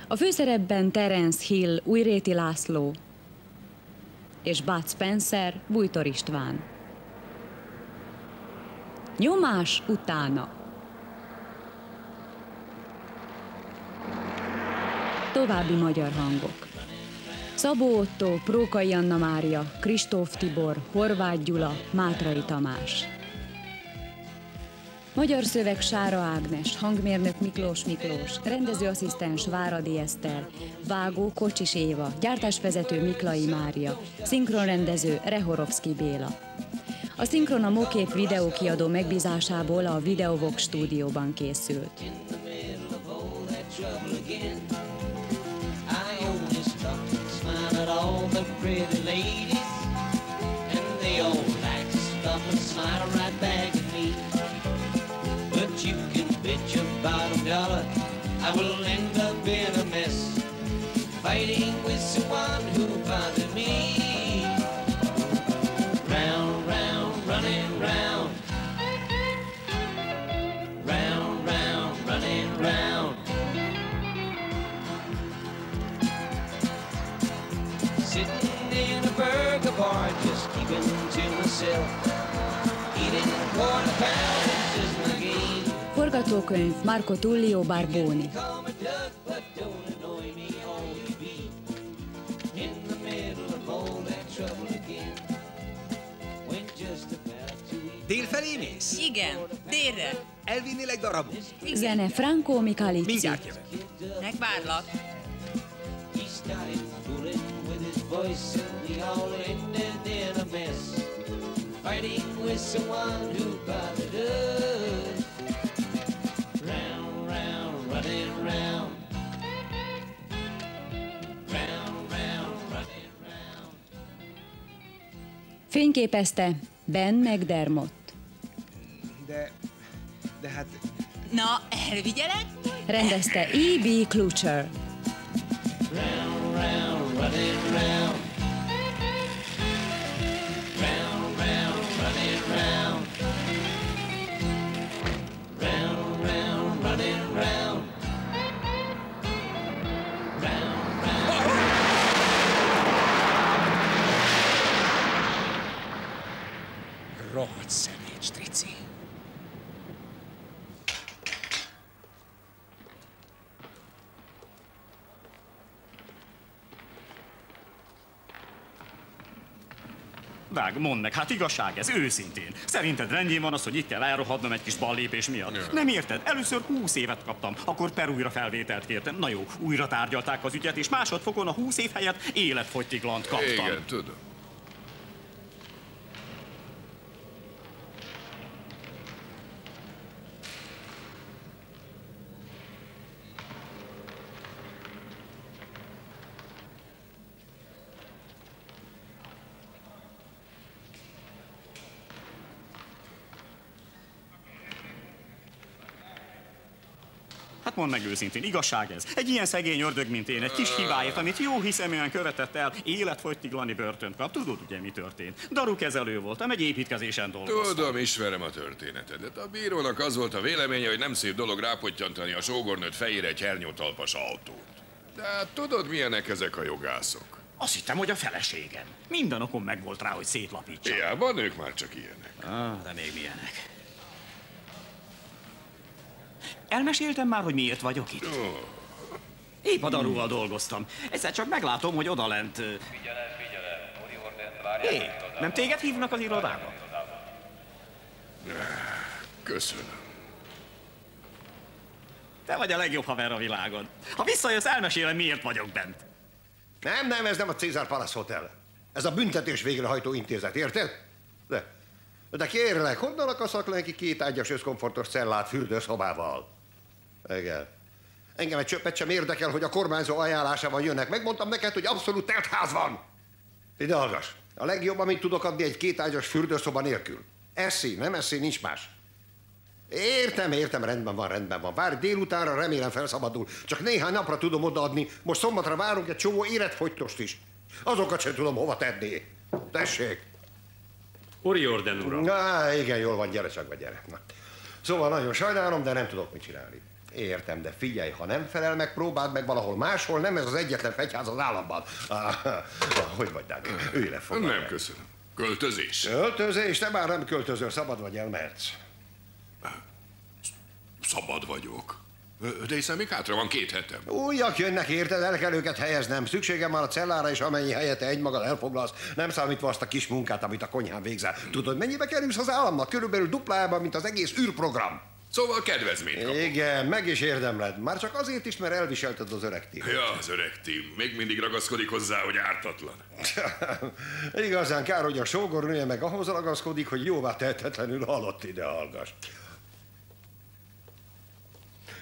A főszerepben Terence Hill, Újréti László és Bud Spencer, Bújtor István. Nyomás utána. További magyar hangok. Szabó Ottó, Prókai Anna Mária, Kristóf Tibor, Horváth Gyula, Mátrai Tamás. Magyar szöveg Sára Ágnes, hangmérnök Miklós Miklós, rendezőasszisztens Váradi Eszter, vágó Kocsis Éva, gyártásvezető Miklai Mária, szinkronrendező Rehorovszki Béla. A szinkron a Mokép videókiadó megbízásából a Videovox stúdióban készült. But you can bet your bottom dollar I will end up in a mess, fighting with someone who bothered me. Round, round, running round. Round, round, running round. Sitting in a burger bar, just keeping to myself, eating quarter pounds is my game. Forgatókönyv Marco Tullio Barboni. Dél felé mész? Igen, délre. Elvinnélek darabot? Zene Franco Michalizzi. Mindjárt jövök. Megvárlak. Fighting with someone who bothered us. Round, round, running round. Round, round, running round. Fényképezte Ben McDermott. De hát... Na, elvigyelek? Rendezte E.B. Klucher. Round, round, running round. Round, round, running round. Round, round, running round. Round, round. Rohadt szemét, Trici. Vág, mondd meg, hát igazság ez, őszintén. Szerinted rendjén van az, hogy itt kell elrohadnom egy kis ballépés miatt? Nem érted? Először 20 évet kaptam, akkor perújra felvételt kértem. Na jó, újra tárgyalták az ügyet, és másodfokon a 20 év helyett életfogytiglant kaptam. Igen, tudom. Hát mondd meg őszintén, igazság ez? Egy ilyen szegény ördög, mint én, egy kis hibáért, amit jó hiszeműen követett el, életfogytiglani börtönt kap. Tudod ugye, mi történt? Darukezelő voltam, egy építkezésen dolgoztam. Tudom, ismerem a történetedet. A bírónak az volt a véleménye, hogy nem szép dolog rápottyantani a sógornőt fejére egy hernyótalpas autót. De hát tudod, milyenek ezek a jogászok? Azt hittem, hogy a feleségem. Minden okom megvolt rá, hogy szétlapítsa. Hiába, nők már csak ilyenek. De még milyenek. Elmeséltem már, hogy miért vagyok itt? Épp a Daruval dolgoztam. Egyszer csak meglátom, hogy odalent... Hé, nem téged hívnak az irodába? Köszönöm. Te vagy a legjobb haver a világon. Ha visszajössz, elmesélem, miért vagyok bent. Nem, ez nem a César Palace Hotel. Ez a büntetés végrehajtó intézet, érted? De kérlek, honnan akarsz lenni két ágyas összkomfortos cellát fürdőszobával? Igen. Engem egy csöppet sem érdekel, hogy a kormányzó ajánlásával jönnek. Megmondtam neked, hogy abszolút telt ház van. Ide hallgass. A legjobb, amit tudok adni, egy kétágyas fürdőszoba nélkül. Eszi, nem eszi, nincs más. Értem, rendben van. Várj, délutánra remélem felszabadul. Csak néhány napra tudom odaadni. Most szombatra várunk egy csomó életfogytost is. Azokat sem tudom hova tenni. Tessék. Uri Orden, uram. Igen, jól van, gyere csak, gyere. Na. Szóval nagyon sajnálom, de nem tudok mit csinálni. Értem, de figyelj, ha nem felel meg, próbáld meg valahol máshol, nem ez az egyetlen fegyház az államban. Hogy vagy, Doug? Ülj le, fogadj. Nem, köszönöm. Költözés? Költözés? Te már nem költözöl, szabad vagy, elmehetsz. Szabad vagyok. De hiszen még hátra van 2 hetem. Újak jönnek, érted? El kell őket helyeznem. Szükségem van a cellára, és amennyi helyet te egymagad elfoglalsz, nem számítva azt a kis munkát, amit a konyhán végzel. Tudod, mennyibe kerülsz az államnak? Körülbelül duplájában, mint az egész űrprogram. Szóval kedvezményt kapok. Igen, meg is érdemled. Már csak azért is, mert elviselted az öreg tímot. Ja, az öreg tím. Még mindig ragaszkodik hozzá, hogy ártatlan. Igazán kár, hogy a sógornője meg ahhoz ragaszkodik, hogy jóvá tehetetlenül halott ide hallgass.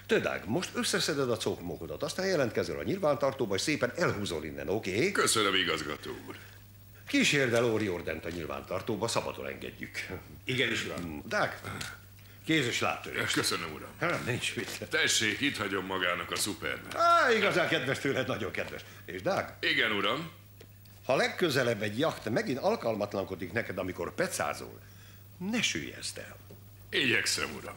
Te, Doug, most összeszeded a cokmókodat, aztán jelentkezel a nyilvántartóba, és szépen elhúzol innen, oké? Köszönöm, igazgató úr. Kísérd el Ori Ordent a nyilvántartóba, szabadon engedjük. Igenis, uram. Doug, kéz és lábtörés. Köszönöm, uram. Nincs mit. Tessék, itt hagyom magának a Superman. Igazán kedves tőled, nagyon kedves. És Doug, Igen, uram. ha legközelebb egy jacht megint alkalmatlankodik neked, amikor pecázol, ne süllyeszd el. Igyekszem, uram.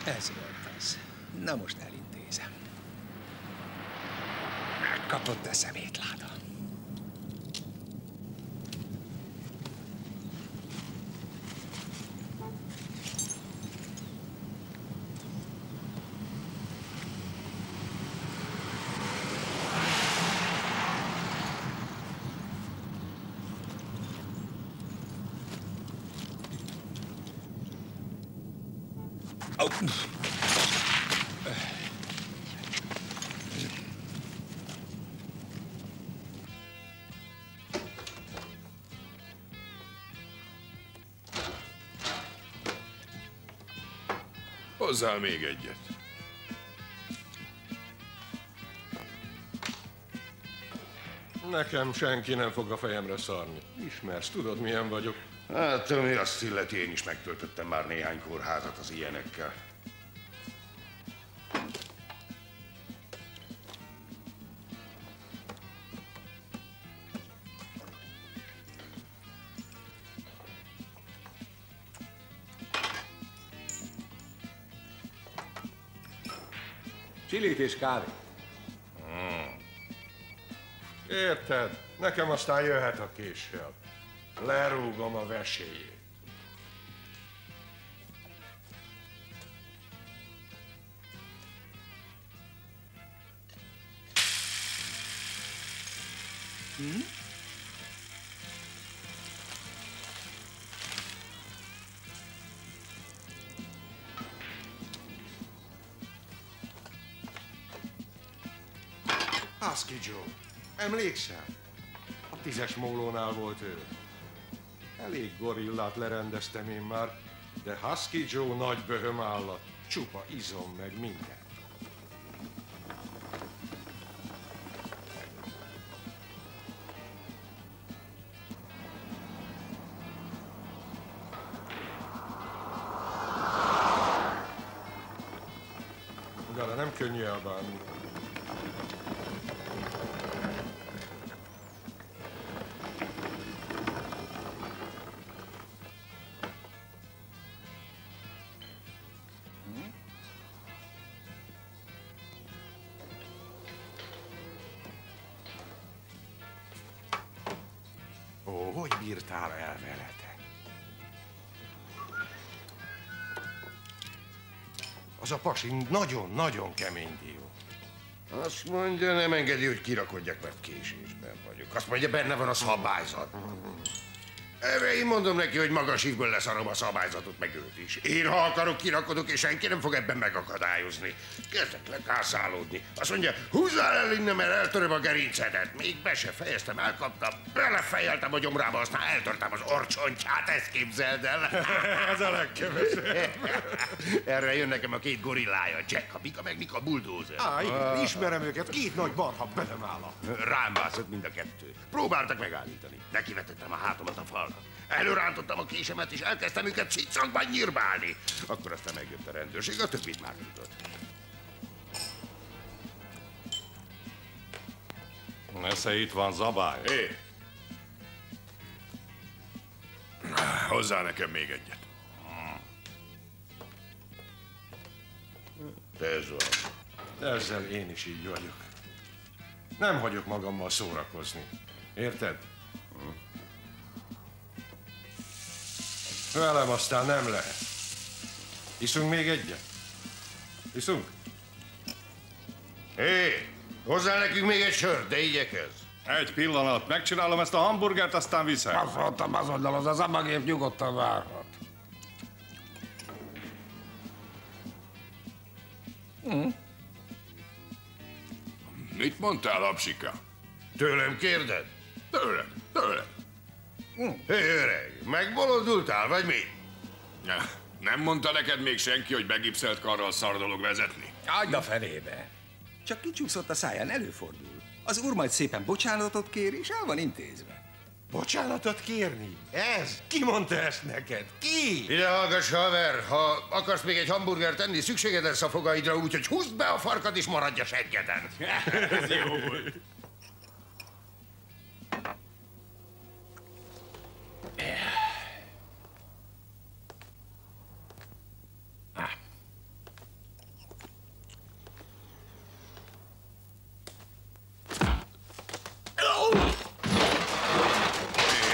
Ez volt az. Na most elintézem. Megkapott a szemétláda. Hozzál még egyet. Nekem senki nem fog a fejemre szarni. Ismersz, tudod, milyen vagyok. Hát, ami azt illeti, én is megtöltöttem már néhány kórházat az ilyenekkel. Csilit és kávé. Érted? Nekem aztán jöhet a késsel. Lerúgom a vesélyét. Husky Joe, emlékszel? A 10-es mólónál volt ő. Elég gorillát lerendeztem én már, de Husky Joe nagy böhöm állat. Csupa izom meg minden. Gara, nem könnyű elbánni. Ó, hogy bírtál el vele, te? Az a pasi nagyon-nagyon kemény dió. Azt mondja, nem engedi, hogy kirakodjak, mert késésben vagyok. Azt mondja, benne van a szabályzat. Erre én mondom neki, hogy magas hívből leszarom a szabályzatot, meg őt is. Én, ha akarok, kirakodok, és senki nem fog ebben megakadályozni. Kezdek le kászálódni. Azt mondja, húzzál el innen, mert eltöröm a gerincedet. Még be se fejeztem, elkaptam, belefejeltem a gyomrába, aztán eltörtem az orcsontját, ezt képzeld el. Ez a legkevesebb. Erre jön nekem a 2 gorillája, Jack, a Bika, meg Mika buldózer. Igen, ismerem őket, 2 nagy barha belemállat. Rám mászott mind a 2. Próbáltak megállítani. Nekivetettem a hátomat a falnak. Előrántottam a késemet, és elkezdtem őket ciccankban nyírbálni. Akkor aztán megjött a rendőrség, a többit már tudod. Nesze, itt van zabály. Hé! Hozzá nekem még egyet. Ez van. Ezzel én is így vagyok. Nem hagyok magammal szórakozni. Érted? Velem aztán nem lehet. Iszunk még egyet? Iszunk? Hé, hozzá nekünk még egy sört, de igyekezz. Egy pillanat, megcsinálom ezt a hamburgert, aztán viszem. Azt mondtam azonnal, az a magép nyugodtan várhat. Mit mondtál, Apsika? Tőlem kérded? Tőlem. Hé, öreg, megbolondultál, vagy mi? Nem mondta neked még senki, hogy begipszelt karral szar dolog vezetni? Hagyd a fenébe. Csak kicsúszott a száján, előfordul. Az úr majd szépen bocsánatot kér, és el van intézve. Bocsánatot kérni? Ez? Ki mondta ezt neked? Ki? Ide hallgass, haver, ha akarsz még egy hamburgert enni, szükséged lesz a fogaidra, úgyhogy húzd be a farkad és maradj a seggeden. Ez jó volt.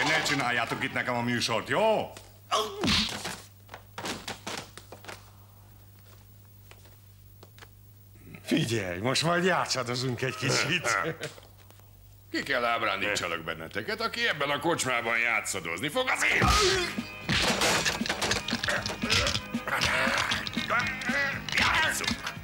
Ne csináljátok itt nekem a műsort, jó? Figyelj, most majd játszadozunk egy kicsit. Ki kell ábrándítsalak benneteket, aki ebben a kocsmában játszadozni fog, az én! Játszunk!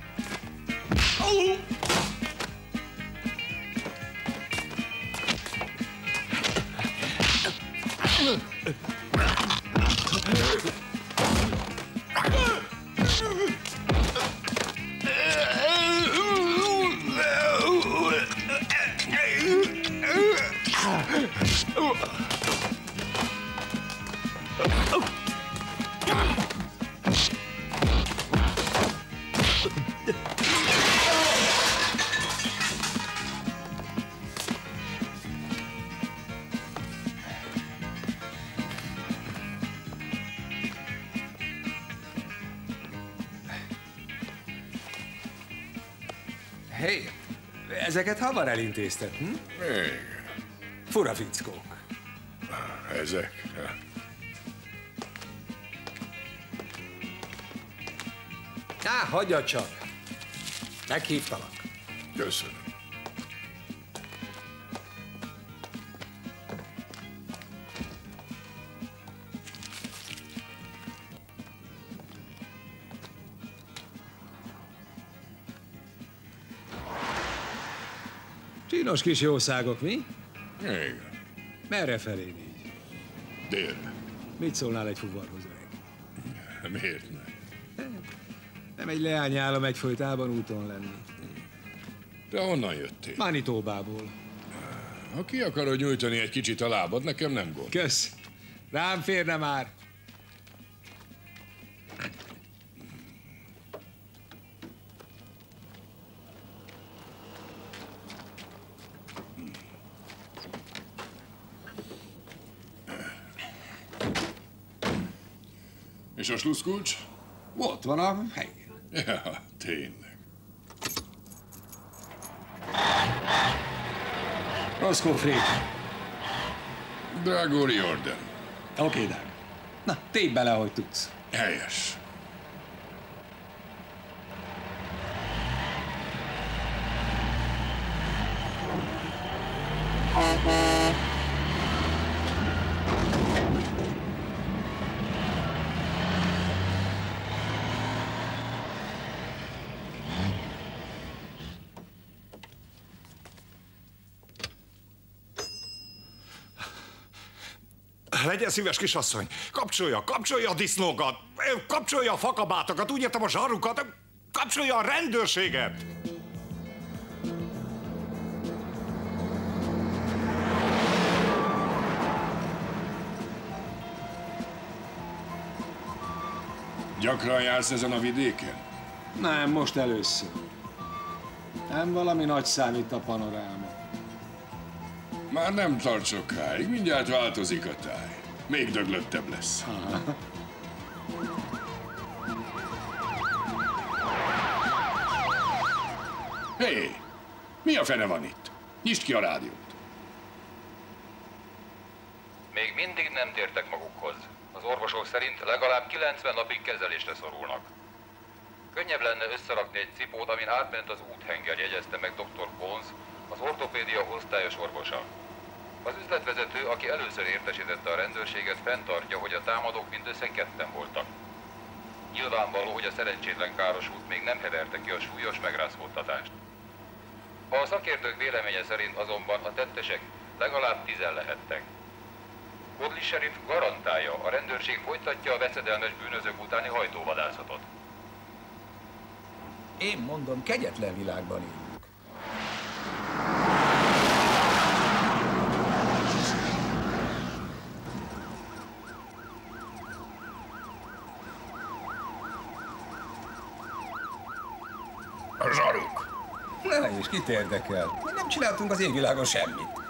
Hé, ezeket hamar elintézted, hm? Igen. Fura fickók. Ezek? Hagyja csak. Meghívtalak. Köszönöm. Csinos kis jószágok, mi? Igen. Merre felé így? Délre. Mit szólnál egy fuvarhoz, öreg? Miért ne? Nem egy leányállam egyfolytában úton lenni. Te honnan jöttél? Manitobából. Ha ki akarod nyújtani egy kicsit a lábad, nekem nem gond. Kösz. Rám férne már. És a sluszkulcs? Ott van a helyén. Ja, tényleg. Roscoe Fried. Drágó Riordan. Oké, drága. Na, tépd bele, ahogy tudsz. Helyes. Legyen szíves, kisasszony, kapcsolja a disznókat, kapcsolja a fakabátokat, úgy értem a zsarukat, kapcsolja a rendőrséget! Gyakran jársz ezen a vidéken? Nem, most először. Nem valami nagy számít a panoráma. Már nem tart sokáig, mindjárt változik a táj. Még döglöttebb lesz. Hé! Mi a fene van itt? Nyisd ki a rádiót. Még mindig nem tértek magukhoz. Az orvosok szerint legalább 90 napig kezelésre szorulnak. Könnyebb lenne összerakni egy cipót, amin átment az úthenger, jegyezte meg dr. Bones, az ortopédia osztályos orvosa. Az üzletvezető, aki először értesítette a rendőrséget, fenntartja, hogy a támadók mindössze ketten voltak. Nyilvánvaló, hogy a szerencsétlen károsult még nem heverte ki a súlyos megrázkódtatást. A szakértők véleménye szerint azonban a tettesek legalább 10 lehettek. Bodley sheriff garantálja, a rendőrség folytatja a veszedelmes bűnözők utáni hajtóvadászatot. Én mondom, kegyetlen világban élünk. A zsaruk! Na és kit érdekel? Mi nem csináltunk az égvilágon semmit.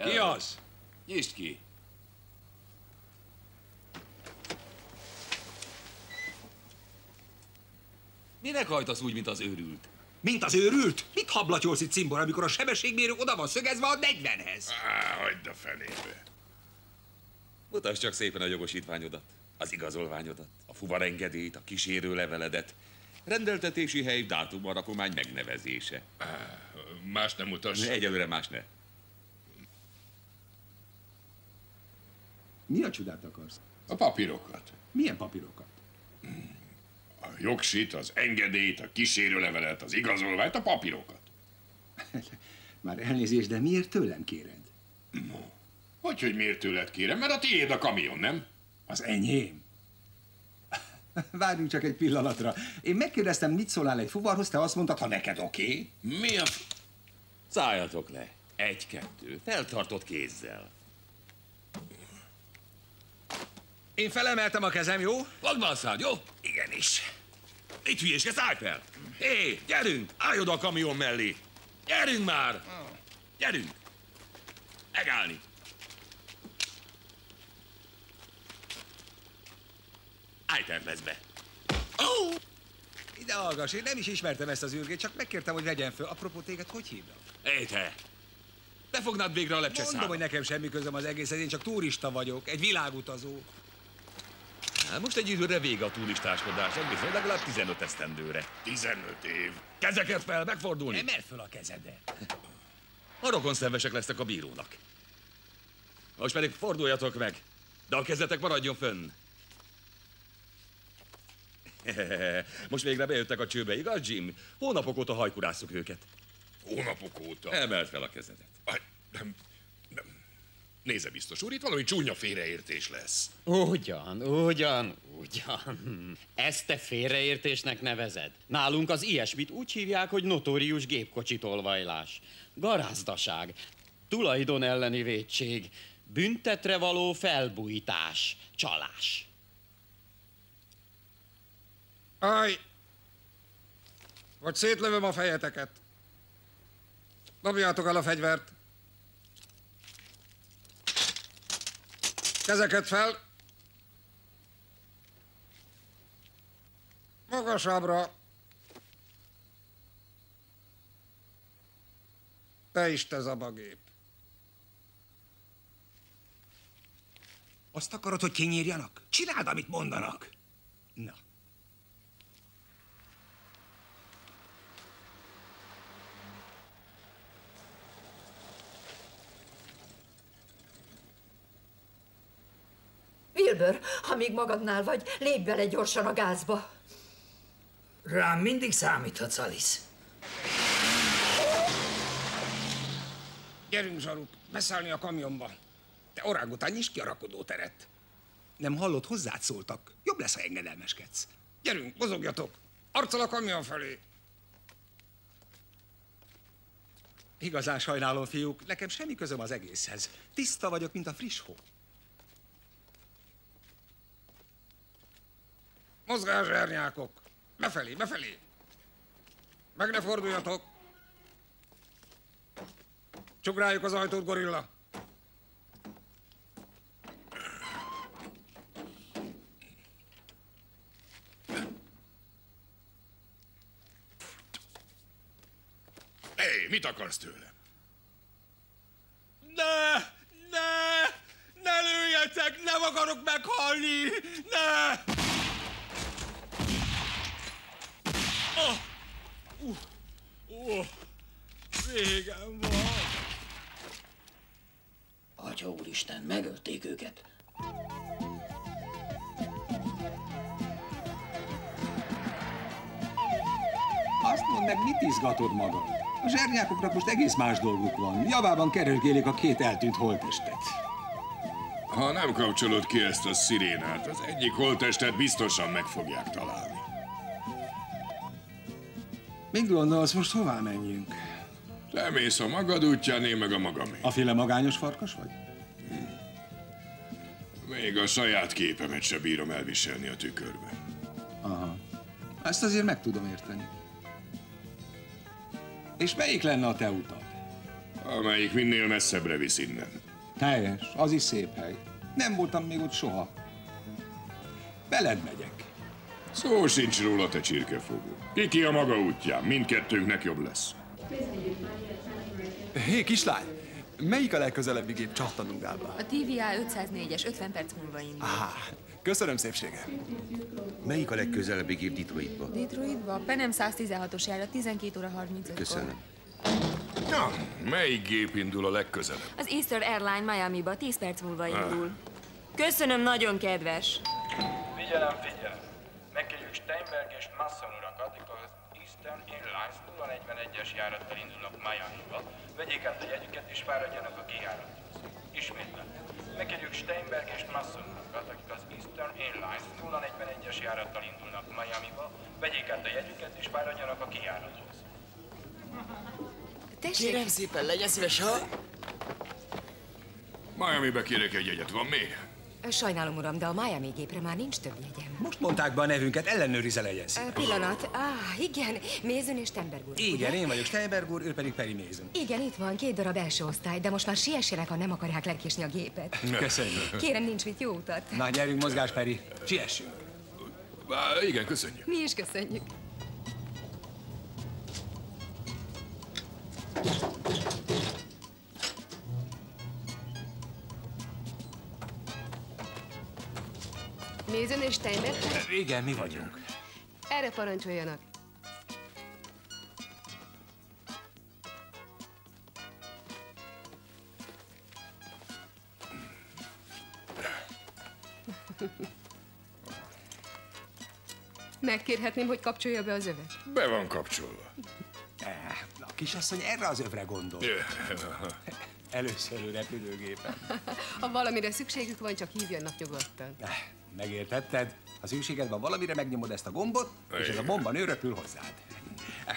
Ki az? Nyisd ki! Minek hajtasz úgy, mint az őrült? Mint az őrült? Mit hablatyolsz itt, Cimbor, amikor a sebességmérő oda van szögezve a 40-hez? Hagyd a fenébe. Mutasd csak szépen a jogosítványodat, az igazolványodat, a fuvarengedélyt, a kísérőleveledet, rendeltetési hely, dátum, a rakomány megnevezése. Más nem mutasd. Egyelőre más ne. Mi a csodát akarsz? A papírokat. Milyen papírokat? A jogsit, az engedélyt, a kísérőlevelet, az igazolványt, a papírokat. Már elnézést, de miért tőlem kéred? Hogy miért tőled kérem? Mert a tiéd a kamion, nem? Az enyém. Várjunk csak egy pillanatra. Én megkérdeztem, mit szólál egy fuvarhoz, te azt mondtad, ha neked oké. Mi a... Szálljatok le. 1-2. Feltartott kézzel. Én felemeltem a kezem, jó? Fogd be a szád, jó? Igenis. Itt hülyéskedsz, állj fel! Hé, gyerünk! Állj oda a kamion mellé! Gyerünk már! Gyerünk! Megállni! Állj tervezbe! Oh! Ide hallgass, én nem is ismertem ezt az űrgét, csak megkértem, hogy vegyen föl. Apropó, téged hogy hívnak? Hé, te! Befognád végre a lepcse Mondom, hogy nekem semmi közöm az egészhez, én csak turista vagyok, egy világutazó. Most egy időre vége a turistáskodásnak, bizony legalább 15 esztendőre. 15 év. Kezeket fel, megfordulni! Emeld föl a kezedet. A rokonszenvesek lesznek a bírónak. Most pedig forduljatok meg, de a kezetek maradjon fönn. Most végre bejöttek a csőbe, igaz, Jim? Hónapok óta hajkurásszuk őket. Hónapok óta? Emeld fel a kezedet. Nem. Nézze, biztos úr, itt valami csúnya félreértés lesz. Ugyan. Ezt te félreértésnek nevezed? Nálunk az ilyesmit úgy hívják, hogy notórius gépkocsitolvajlás. Garázdaság, tulajdon elleni vétség, büntetre való felbújtás, csalás. Állj! Vagy szétlövöm a fejeteket. Dobjátok el a fegyvert. Kezeket fel. Magasabbra. Te is, te zabagép. Azt akarod, hogy kinyírjanak? Csináld, amit mondanak. Na. Wilbur, ha még magadnál vagy, lépj bele gyorsan a gázba. Rám mindig számíthatsz, Alice. Gyerünk, zsaruk, beszállni a kamionba. Te orangután, nyisd ki a rakodóteret. Nem hallott, hozzád szóltak. Jobb lesz, ha engedelmeskedsz. Gyerünk, mozogjatok! Arccal a kamion felé! Igazán sajnálom, fiúk, nekem semmi közöm az egészhez. Tiszta vagyok, mint a friss hó. Mozgás, zsernyákok! Befelé, befelé! Meg ne forduljatok! Csugráljuk az ajtót, gorilla! Hé, mit akarsz tőlem? Ne lőjetek! Nem akarok meghalni! Ne! Végem van! Atya úristen, megölték őket. Azt mondd meg, mit izgatod magad? A zsernyákoknak most egész más dolguk van. Javában kerülgélik a két eltűnt holttestet. Ha nem kapcsolod ki ezt a szirénát, az egyik holttestet biztosan meg fogják találni. Mit gondolsz, most hová menjünk? Te mész a magad útján, én meg a magamé. A féle magányos farkas vagy? Még a saját képemet se bírom elviselni a tükörbe. Aha. Ezt azért meg tudom érteni. És melyik lenne a te utad? Amelyik minél messzebbre visz innen. Helyes, az is szép hely. Nem voltam még ott soha. Veled megyek. Szó sincs róla, te csirkefogó. Ki a maga útján, mindkettőnknek jobb lesz. Hé, kislány! Melyik a legközelebbi gép Chattanoogába? A TVA 504-es, 50 perc múlva indul. Köszönöm szépsége. Melyik a legközelebbi gép Detroitba? Detroitba? A Penem 116-os járat 12 óra 35-kor. Köszönöm. Na, melyik gép indul a legközelebb? Az Easter Airline Miami-ba 10 perc múlva indul. Köszönöm, nagyon kedves. Figyelem, figyelem! Megkérjük Steinberg és Masson urakat, akik az Eastern Airlines 041-es járattal indulnak Miami-ba. Vegyék át a jegyüket és fáradjanak a kijárathoz. Ismétlem. Megkérjük Steinberg és Masson urakat, akik az Eastern Airlines 041-es járattal indulnak Miami-ba. Vegyék át a jegyüket és fáradjanak a kijárathoz. Tessék! Kérem szépen, legyen szíves, ha... Miami-be kérek egy jegyet, van még? Sajnálom, uram, de a Miami gépre már nincs több jegyem. Most mondták be a nevünket, ellenőrizel, legyen szíves. Pillanat. Igen, Mézön és Stenberg úr. Igen, én vagyok Steinberg úr, ő pedig Peri Mézön. Igen, itt van, 2 darab első osztály, de most már siessenek, ha nem akarják lekésni a gépet. Köszönjük. Kérem, nincs mit, jó utat. Na, gyerünk, mozgás, Peri. Siessünk. Igen, köszönjük. Mi is köszönjük. Mézön és Steinberg? Igen, mi vagyunk. Erre parancsoljanak. Megkérhetném, hogy kapcsolja be az övet? Be van kapcsolva. A kisasszony erre az övre gondol. Először repülőgépen. Ha valamire szükségük van, csak hívjanak nyugodtan. Megértetted? Ha szükséged van valamire, megnyomod ezt a gombot, és ez a bomba nő röpül hozzád.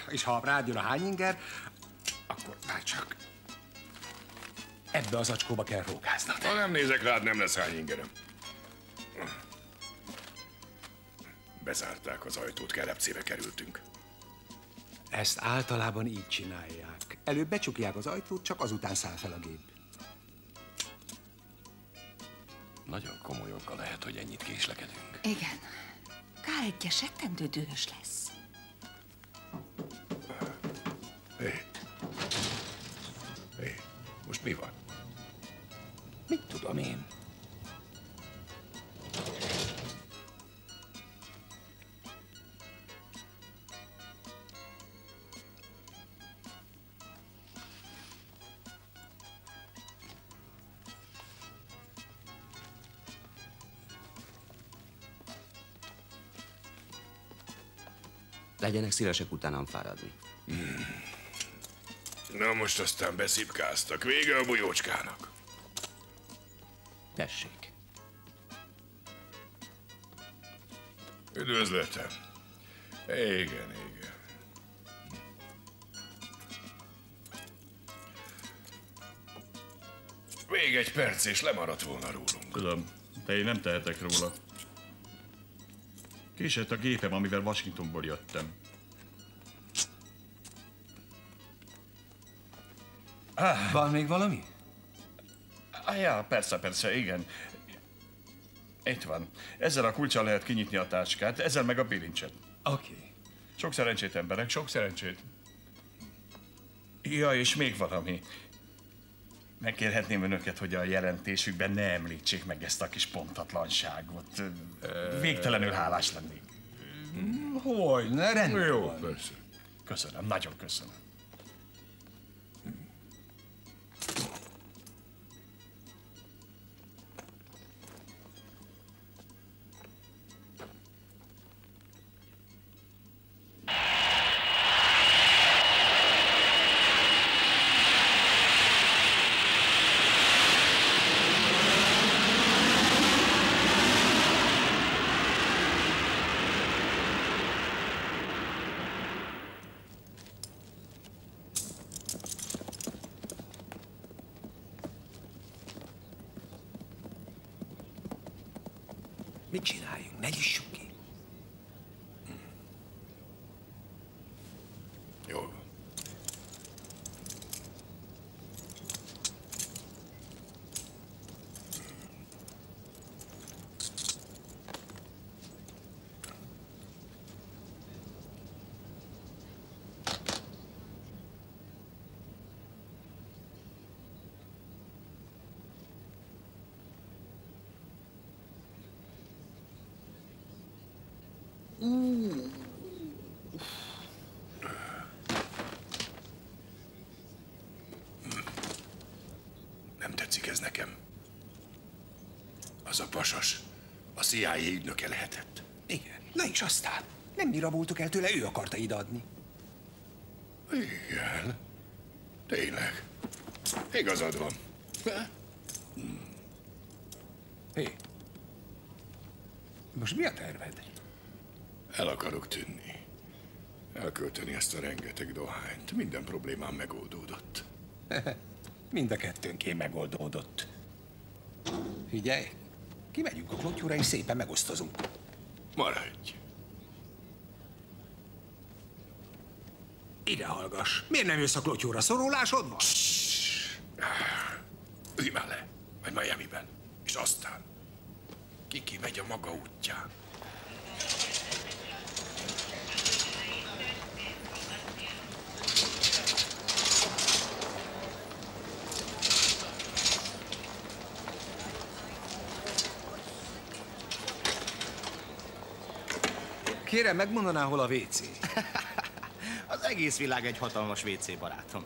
És ha rád jön a hányinger, akkor már csak ebbe az acskóba kell rókáznod. Ha nem nézek rád, nem lesz hányingerem. Bezárták az ajtót, kelepcébe kerültünk. Ezt általában így csinálják. Előbb becsukják az ajtót, csak azután száll fel a gép. Nagyon komoly oka lehet, hogy ennyit késlekedünk. Igen. K1-es rettentő dühös lesz. Hé, most mi van? Mit tudom én? Legyenek szívesek utánam fáradni. Na most aztán beszipkáztak. Vége a bujócskának. Tessék. Üdvözletem. Igen. Még egy perc, és lemaradt volna rólunk. Tudom, de én nem tehetek róla. Késett a gépem, amivel Washingtonból jöttem. Van még valami? Ja, persze, igen. Itt van. Ezzel a kulccsal lehet kinyitni a táskát, ezzel meg a bilincset. Oké. Sok szerencsét, emberek, sok szerencsét. Ja, és még valami. Megkérhetném önöket, hogy a jelentésükben ne említsék meg ezt a kis pontatlanságot. Végtelenül hálás lennék. Hogyne, rendben. Jó, persze. Köszönöm, nagyon köszönöm. Mit csináljunk? Ne nyissuk ki. Jól van. Nem tetszik ez nekem. Az a pasas a CIA ügynöke lehetett. Igen. Na és aztán? Nem mi raboltuk el tőle, ő akarta ideadni. Igen. Tényleg. Igazad van. Hé. Most mi a terved? El akarok tűnni. Elkölteni ezt a rengeteg dohányt. Minden problémám megoldódott. Mind a kettőnké megoldódott. Figyelj, kimegyünk a klotyúra és szépen megosztozunk. Maradj. Ide hallgass. Miért nem jössz a klotyúra? Szorulásod van? Ülj már le, majd Miamiben. És aztán ki megy a maga útján. Kérem, megmondaná, hol a WC? Az egész világ egy hatalmas WC, barátom.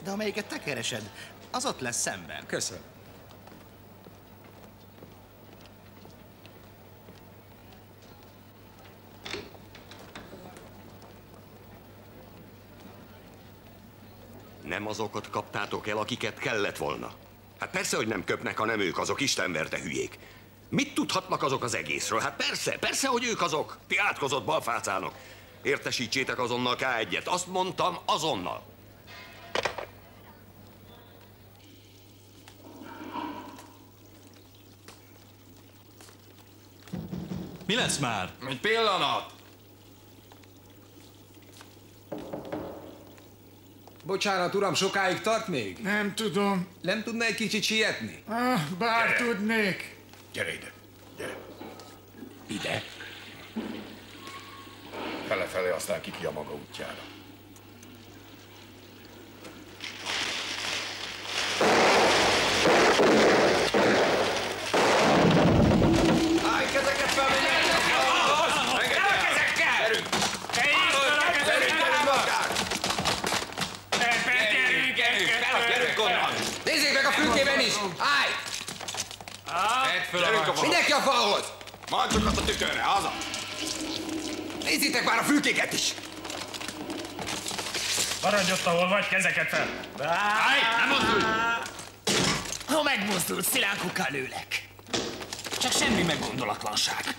De amelyiket te keresed, az ott lesz szemben. Köszönöm. Nem azokat kaptátok el, akiket kellett volna. Hát persze, hogy nem köpnek, ha nem ők azok, istenverte hülyék. Mit tudhatnak azok az egészről? Hát persze, hogy ők azok. Ti átkozott balfácánok. Értesítsétek azonnal K1-et. Azt mondtam, azonnal. Mi lesz már? Egy pillanat! Bocsánat, uram, sokáig tart még? Nem tudom. Nem tudna egy kicsit sietni? Bár tudnék. Gyere ide, gyere. Ide? Fele-fele, aztán ki a maga útjára. Állj, kezeket fel, nézzék meg a fülkében is! Állj! Mindenki a falhoz! Mancsokat a tükörre, haza! Nézzétek már a fülkéket is! Maradj ott, ahol vagy, kezeket fel! Állj, nem mozdulj! Ha megmozdulsz, szilánkokkal lőlek. Csak semmi meggondolatlanság.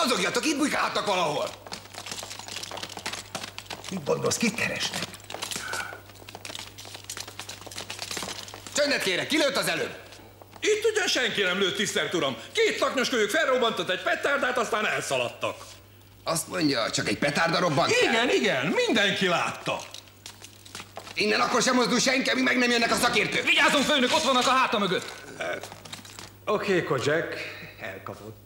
Mozogjatok, itt bujkálhatnak valahol! Mit gondolsz, kit keresnek? Csöndet kérek, ki lőtt az előbb? Itt ugyan senki nem lőtt, tisztelt uram. 2 taknyos kölyök felrobbantott egy petárdát, aztán elszaladtak. Azt mondja, csak egy petárda robbant fel? Igen, mindenki látta. Innen akkor sem mozdul senki, amíg meg nem jönnek a szakértők. Vigyázzunk, főnök, ott vannak a háta mögött. Oké, Kojak, elkapott.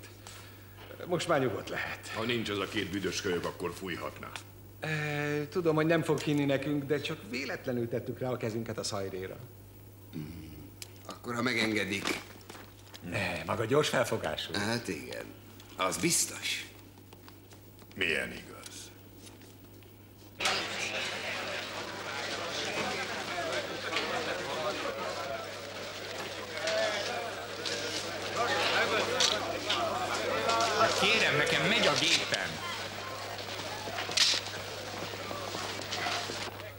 Most már nyugodt lehet. Ha nincs ez a 2 büdös kölyök, akkor fújhatná. Tudom, hogy nem fog hinni nekünk, de csak véletlenül tettük rá a kezünket a szajréra. Akkor, ha megengedik. Ne, maga gyors felfogású. Hát igen, az biztos. Milyen igaz? Kérem, nekem megy a gépem.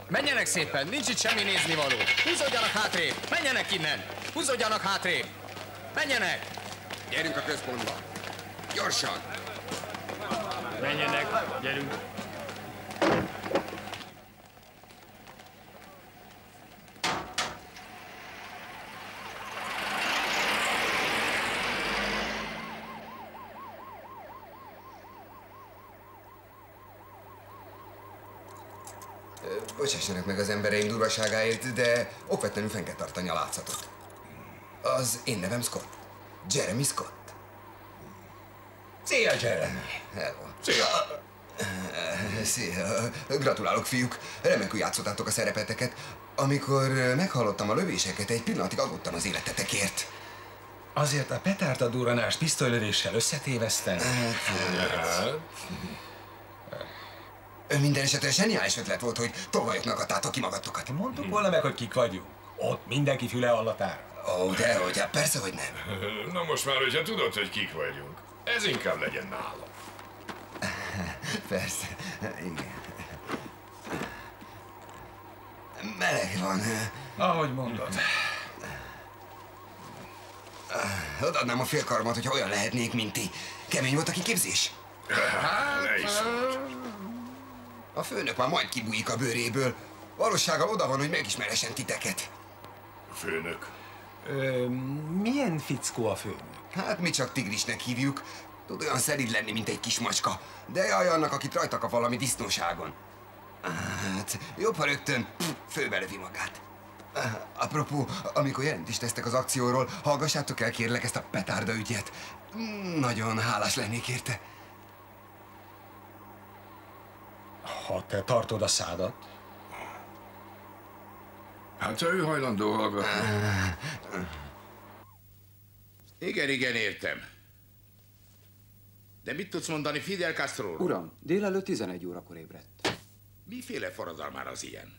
Menjenek szépen, nincs itt semmi néznivaló. Húzódjanak hátrébb, menjenek innen. Húzódjanak hátrébb. Menjenek. Gyerünk a központba. Gyorsan. Menjenek, gyerünk. Bocsássanak meg az embereim durvaságáért, de okvetlenül fenn kell tartani a látszatot. Az én nevem Scott. Jeremy Scott. Szia, Jeremy! Hello. Szia! Szia! Gratulálok, fiúk! Remekül játszottátok a szerepeteket. Amikor meghallottam a lövéseket, egy pillanatig aggódtam az életetekért. Azért a petárda durranást pisztolylövéssel összetévesztem? Minden esetre zseniális ötlet volt, hogy tolvajoknak adtátok ki magatokat. Mondtuk volna meg, hogy kik vagyunk. Ott mindenki füle hallatára. Ó, dehogy, hát persze, hogy nem. Na most már, hogyha tudod, hogy kik vagyunk, ez inkább legyen nálam. Persze, igen. Meleg van. Ahogy mondod. Odaadnám a félkaromat, hogyha olyan lehetnék, mint ti. Kemény volt a kiképzés? Ne is mondd. A főnök már majd kibújik a bőréből. Valósággal oda van, hogy megismerhessen titeket. A főnök? Milyen fickó a főnök? Hát mi csak tigrisnek hívjuk. Tud olyan szerid lenni, mint egy kis macska. De jaj annak, akit rajta kap valami disznóságon. Hát, jobb, ha rögtön főbelövi magát. Apropó, amikor jelentést tesztek az akcióról, hallgassátok el kérlek ezt a petárda ügyet. Nagyon hálás lennék érte. Ha te tartod a szádat. Hát, ha ő hajlandó hallgatni. Igen, értem. De mit tudsz mondani Fidel Castróról? Uram, délelőtt 11 órakor ébredt. Miféle forradalmár az ilyen?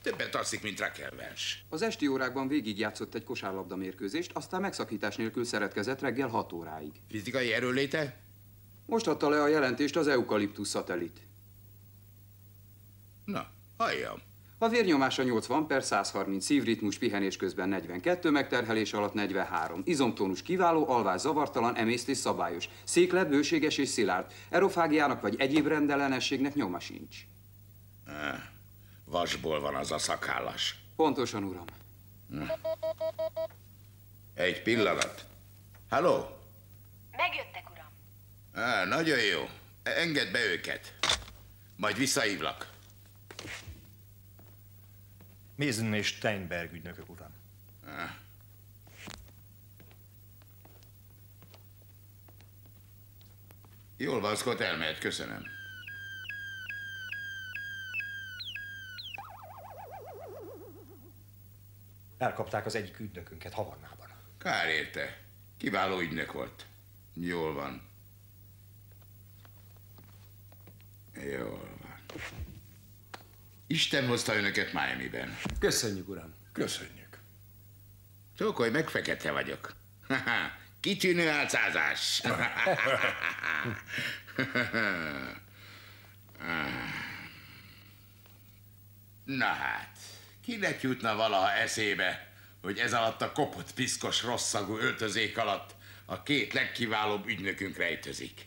Többet alszik, mint Rakelvens. Az esti órákban végigjátszott egy kosárlabda mérkőzést, aztán megszakítás nélkül szeretkezett reggel 6 óráig. Fizikai erőléte? Most adta le a jelentést az Eukaliptusz szatellit. Na, halljam. A vérnyomása 80 per 130, szívritmus pihenés közben 42, megterhelés alatt 43. Izomtónus kiváló, alvás zavartalan, emésztés szabályos. Széklet bőséges és szilárd. Erofágiának vagy egyéb rendellenességnek nyoma sincs. Vasból van az a szakállas. Pontosan, uram. Egy pillanat. Halló? Megjöttek, uram. Nagyon jó. Engedd be őket. Majd visszahívlak. Mason és Steinberg ügynökök, uram. Jól van, Scott, elmehet, köszönöm. Elkapták az egyik ügynökünket Havannában. Kár érte. Kiváló ügynök volt. Jól van. Jól van. Isten hozta önöket Miamiben. Köszönjük, uram. Köszönjük. Csókolj meg, fekete vagyok. Kitűnő álcázás. Na hát, kinek jutna valaha eszébe, hogy ez alatt a kopott, piszkos, rosszagú öltözék alatt a 2 legkiválóbb ügynökünk rejtőzik?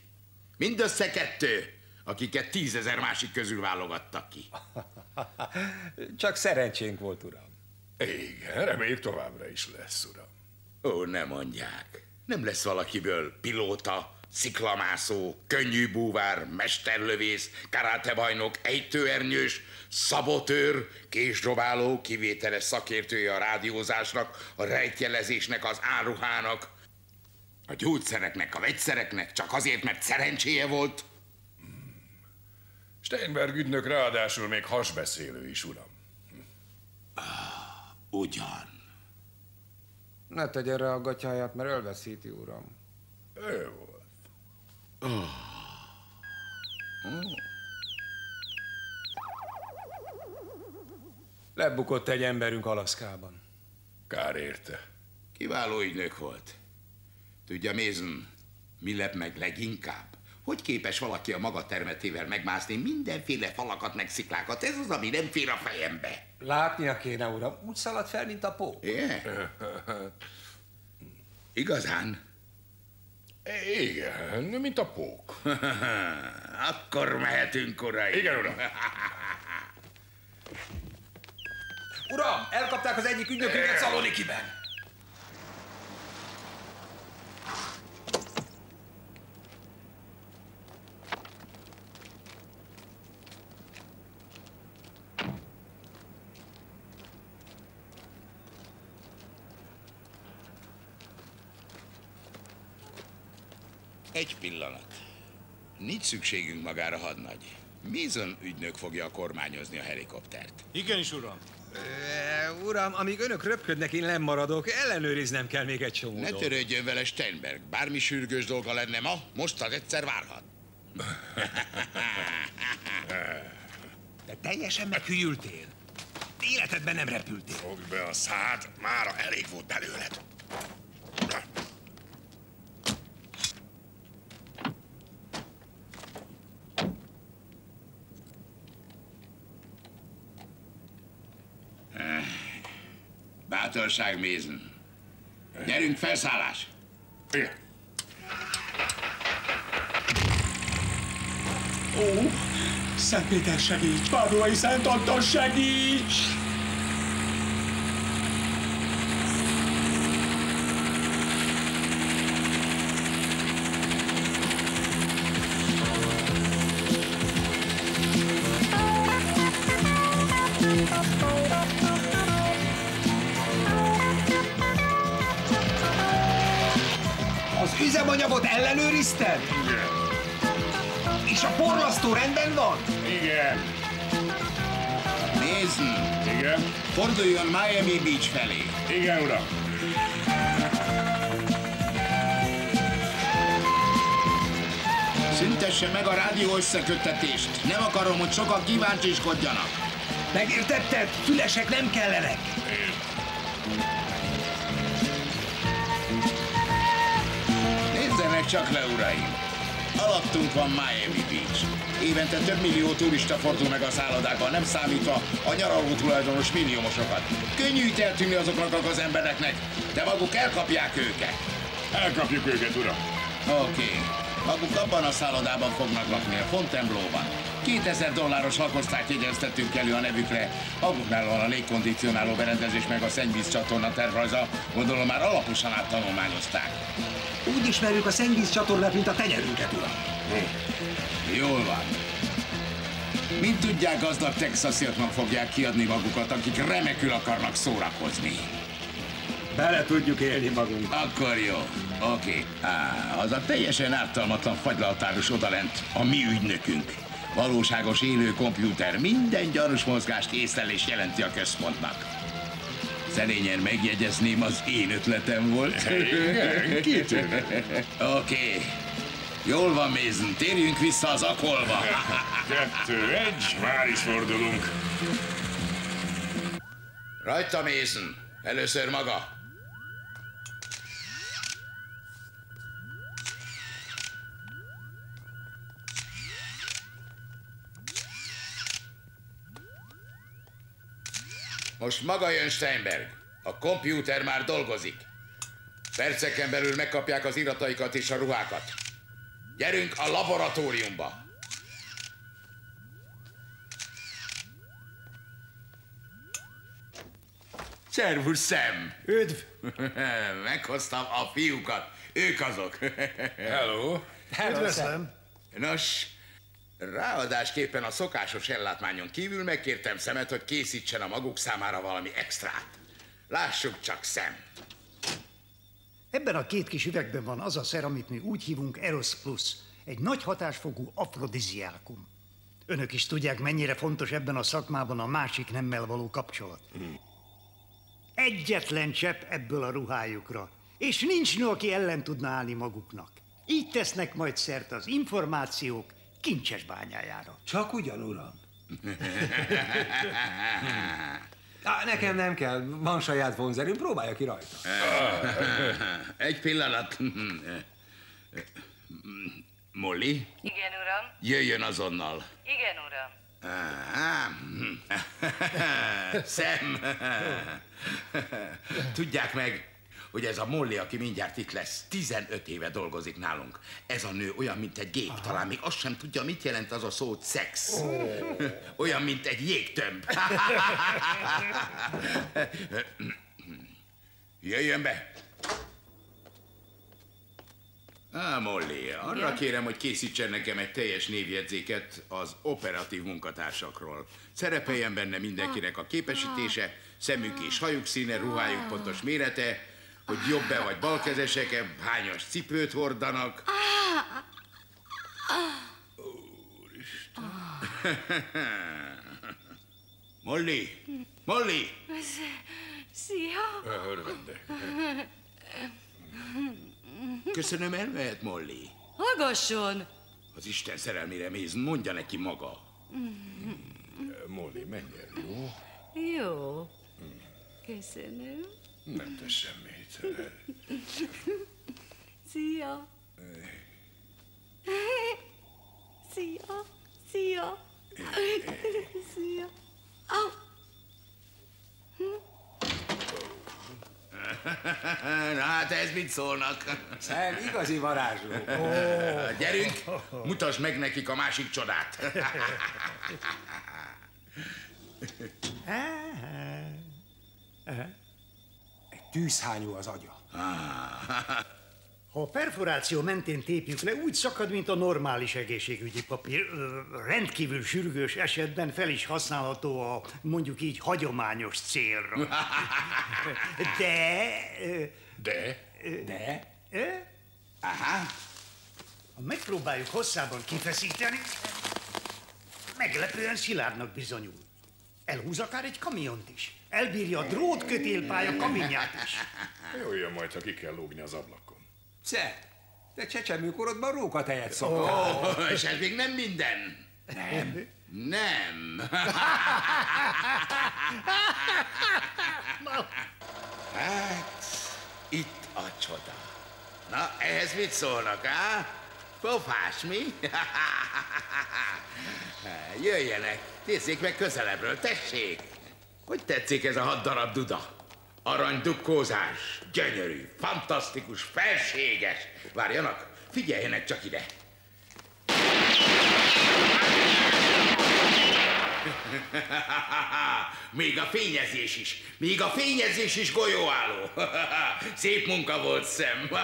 Mindössze 2, akiket 10 000 másik közül válogattak ki. Csak szerencsénk volt, uram. Igen, reméljük továbbra is lesz, uram. Ó, ne mondják. Nem lesz valakiből pilóta, sziklamászó, könnyű búvár, mesterlövész, karátebajnok, ejtőernyős, szabotőr, késdobáló, kivételes szakértője a rádiózásnak, a rejtjelezésnek, az áruhának, a gyógyszereknek, a vegyszereknek, csak azért, mert szerencséje volt? Steinberg ügynök ráadásul még hasbeszélő is, uram. Ugyan. Ne tegyen rá a gatyáját, mert elveszíti, uram. Ő volt. Lebukott egy emberünk Alaszkában. Kár érte. Kiváló ügynök volt. Tudja, Mason, mi lep meg leginkább? Hogy képes valaki a maga termetével megmászni mindenféle falakat meg sziklákat? Ez az, ami nem fér a fejembe. Látnia kéne, uram. Úgy szalad fel, mint a pók. Yeah. Igazán? Igen, mint a pók. Akkor mehetünk, uraim. Igen, uram. Uram, elkapták az egyik ügynökünket Szalonikiben. Egy pillanat. Nincs szükségünk magára, hadnagy. Mason ügynök fogja kormányozni a helikoptert. Igenis, uram. Uram, amíg önök röpködnek, én lemaradok. Ellenőriznem kell még egy csomó Ne dolgot. törődjön vele, Steinberg. Bármi sürgős dolga lenne ma, most az egyszer várhat. De teljesen meghűltél. Életedben nem repültél. Fogd be a szád, mára elég volt belőled. Bátorság, Mason. Gyerünk, felszállás! Igen. Ó, Szent Péter segíts! Pádovai Szent Antal segíts! Az üzemanyagot ellenőrizted? Igen. És a porlasztó rendben van? Igen. Mason! Igen. Forduljon Miami Beach felé. Igen, uram. Szüntesse meg a rádió összeköttetést. Nem akarom, hogy sokan kíváncsiskodjanak. Megértetted? Fülesek nem kellenek. Nézzenek csak le, uraim! Alattunk van Miami Beach. Évente több millió turista fordul meg a szállodákban, nem számítva a nyaraló tulajdonos milliómosokat. Könnyű itt eltűnni azoknak az embereknek, de maguk elkapják őket. Elkapjuk őket, uram. Oké. Maguk abban a szállodában fognak lakni, a Fontainebleau-ban. $2000 lakosztályt jegyeztettünk elő a nevükre. Maguknál van a légkondicionáló berendezés meg a szennyvíz csatorna tervrajza. Gondolom már alaposan áttanulmányozták. Úgy ismerjük a szennyvíz csatornát, mint a tenyerünket, uram. Jól van. Mint tudják, gazdag texasiaknak fogják kiadni magukat, akik remekül akarnak szórakozni. Bele tudjuk élni magunk. Akkor jó. Oké. Az a teljesen ártalmatlan fagylaltáros odalent a mi ügynökünk. Valóságos élő kompjúter minden gyanús mozgást észlel és jelenti a központnak. Szerényen megjegyezném, az én ötletem volt. Igen, kitűnő. Oké. Jól van, Mason, térjünk vissza az akolba. 2, 1, már is fordulunk. Rajta, Mason. Először maga. Most maga jön, Steinberg. A kompjúter már dolgozik. Perceken belül megkapják az irataikat és a ruhákat. Gyerünk a laboratóriumba. Szervusz, Sam! Üdv! Meghoztam a fiúkat. Ők azok. Hello! Üdvözlöm! Nos, ráadásképpen a szokásos ellátmányon kívül megkértem Samet, hogy készítsen a maguk számára valami extrát. Lássuk csak, Sam. Ebben a két kis üvegben van az a szer, amit mi úgy hívunk Eros Plus, egy nagy hatásfokú afrodiziákum. Önök is tudják, mennyire fontos ebben a szakmában a másik nemmel való kapcsolat. Egyetlen csepp ebből a ruhájukra, és nincs nő, aki ellen tudna állni maguknak. Így tesznek majd szert az információk kincses bányájára. Csak ugyan, uram. Nekem nem kell, van saját vonzerőm, próbálja ki rajta. Egy pillanat. Molly? Igen, uram. Jöjjön azonnal. Igen, uram. Sam! Tudják meg, hogy ez a Molly, aki mindjárt itt lesz, 15 éve dolgozik nálunk. Ez a nő olyan, mint egy gép. Talán még azt sem tudja, mit jelent az a szó szex. Olyan, mint egy jégtömb. Jöjjön be! Molly, arra kérem, hogy készítsen nekem egy teljes névjegyzéket az operatív munkatársakról. Szerepeljen benne mindenkinek a képesítése, szemük és hajuk színe, ruhájuk pontos mérete, hogy jobb-e vagy balkezesek-e, hányas cipőt hordanak. Úristen. Molly! Molly! Szia! Örvendek. Köszönöm, elmehet, Molly. Hallgasson! Az Isten szerelmére mész, mondja neki maga. Molly, menj el, jó? Jó. Köszönöm. Nem tesz semmit. Szia! Szia! Szia! Szia! Na hát ez mit szólnak? Sam, igazi varázsló. Gyerünk, mutasd meg nekik a másik csodát. Egy tűzhányó az agya. Ha a perforáció mentén tépjük le, úgy szakad, mint a normális egészségügyi papír. Rendkívül sürgős esetben fel is használható a, mondjuk így, hagyományos célra. De? Aha. Ha megpróbáljuk hosszában kifeszíteni, meglepően szilárdnak bizonyul. Elhúz akár egy kamiont is. Elbírja a drótkötélpálya kaminját is. Jöjjön majd, ha ki kell lógni az ablakon. Sam, te csecsemőkorodban rókatejet szoktál. És ez még nem minden. Nem. Nem. Hát, itt a csoda. Na, ehhez mit szólnak, á? Pofás, mi? Jöjjenek, nézzék meg közelebbről, tessék! Hogy tetszik ez a 6 darab duda? Aranydukkózás, gyönyörű, fantasztikus, felséges. Várjanak, figyeljenek csak ide. Még a fényezés is golyóálló. Szép munka volt, Sam.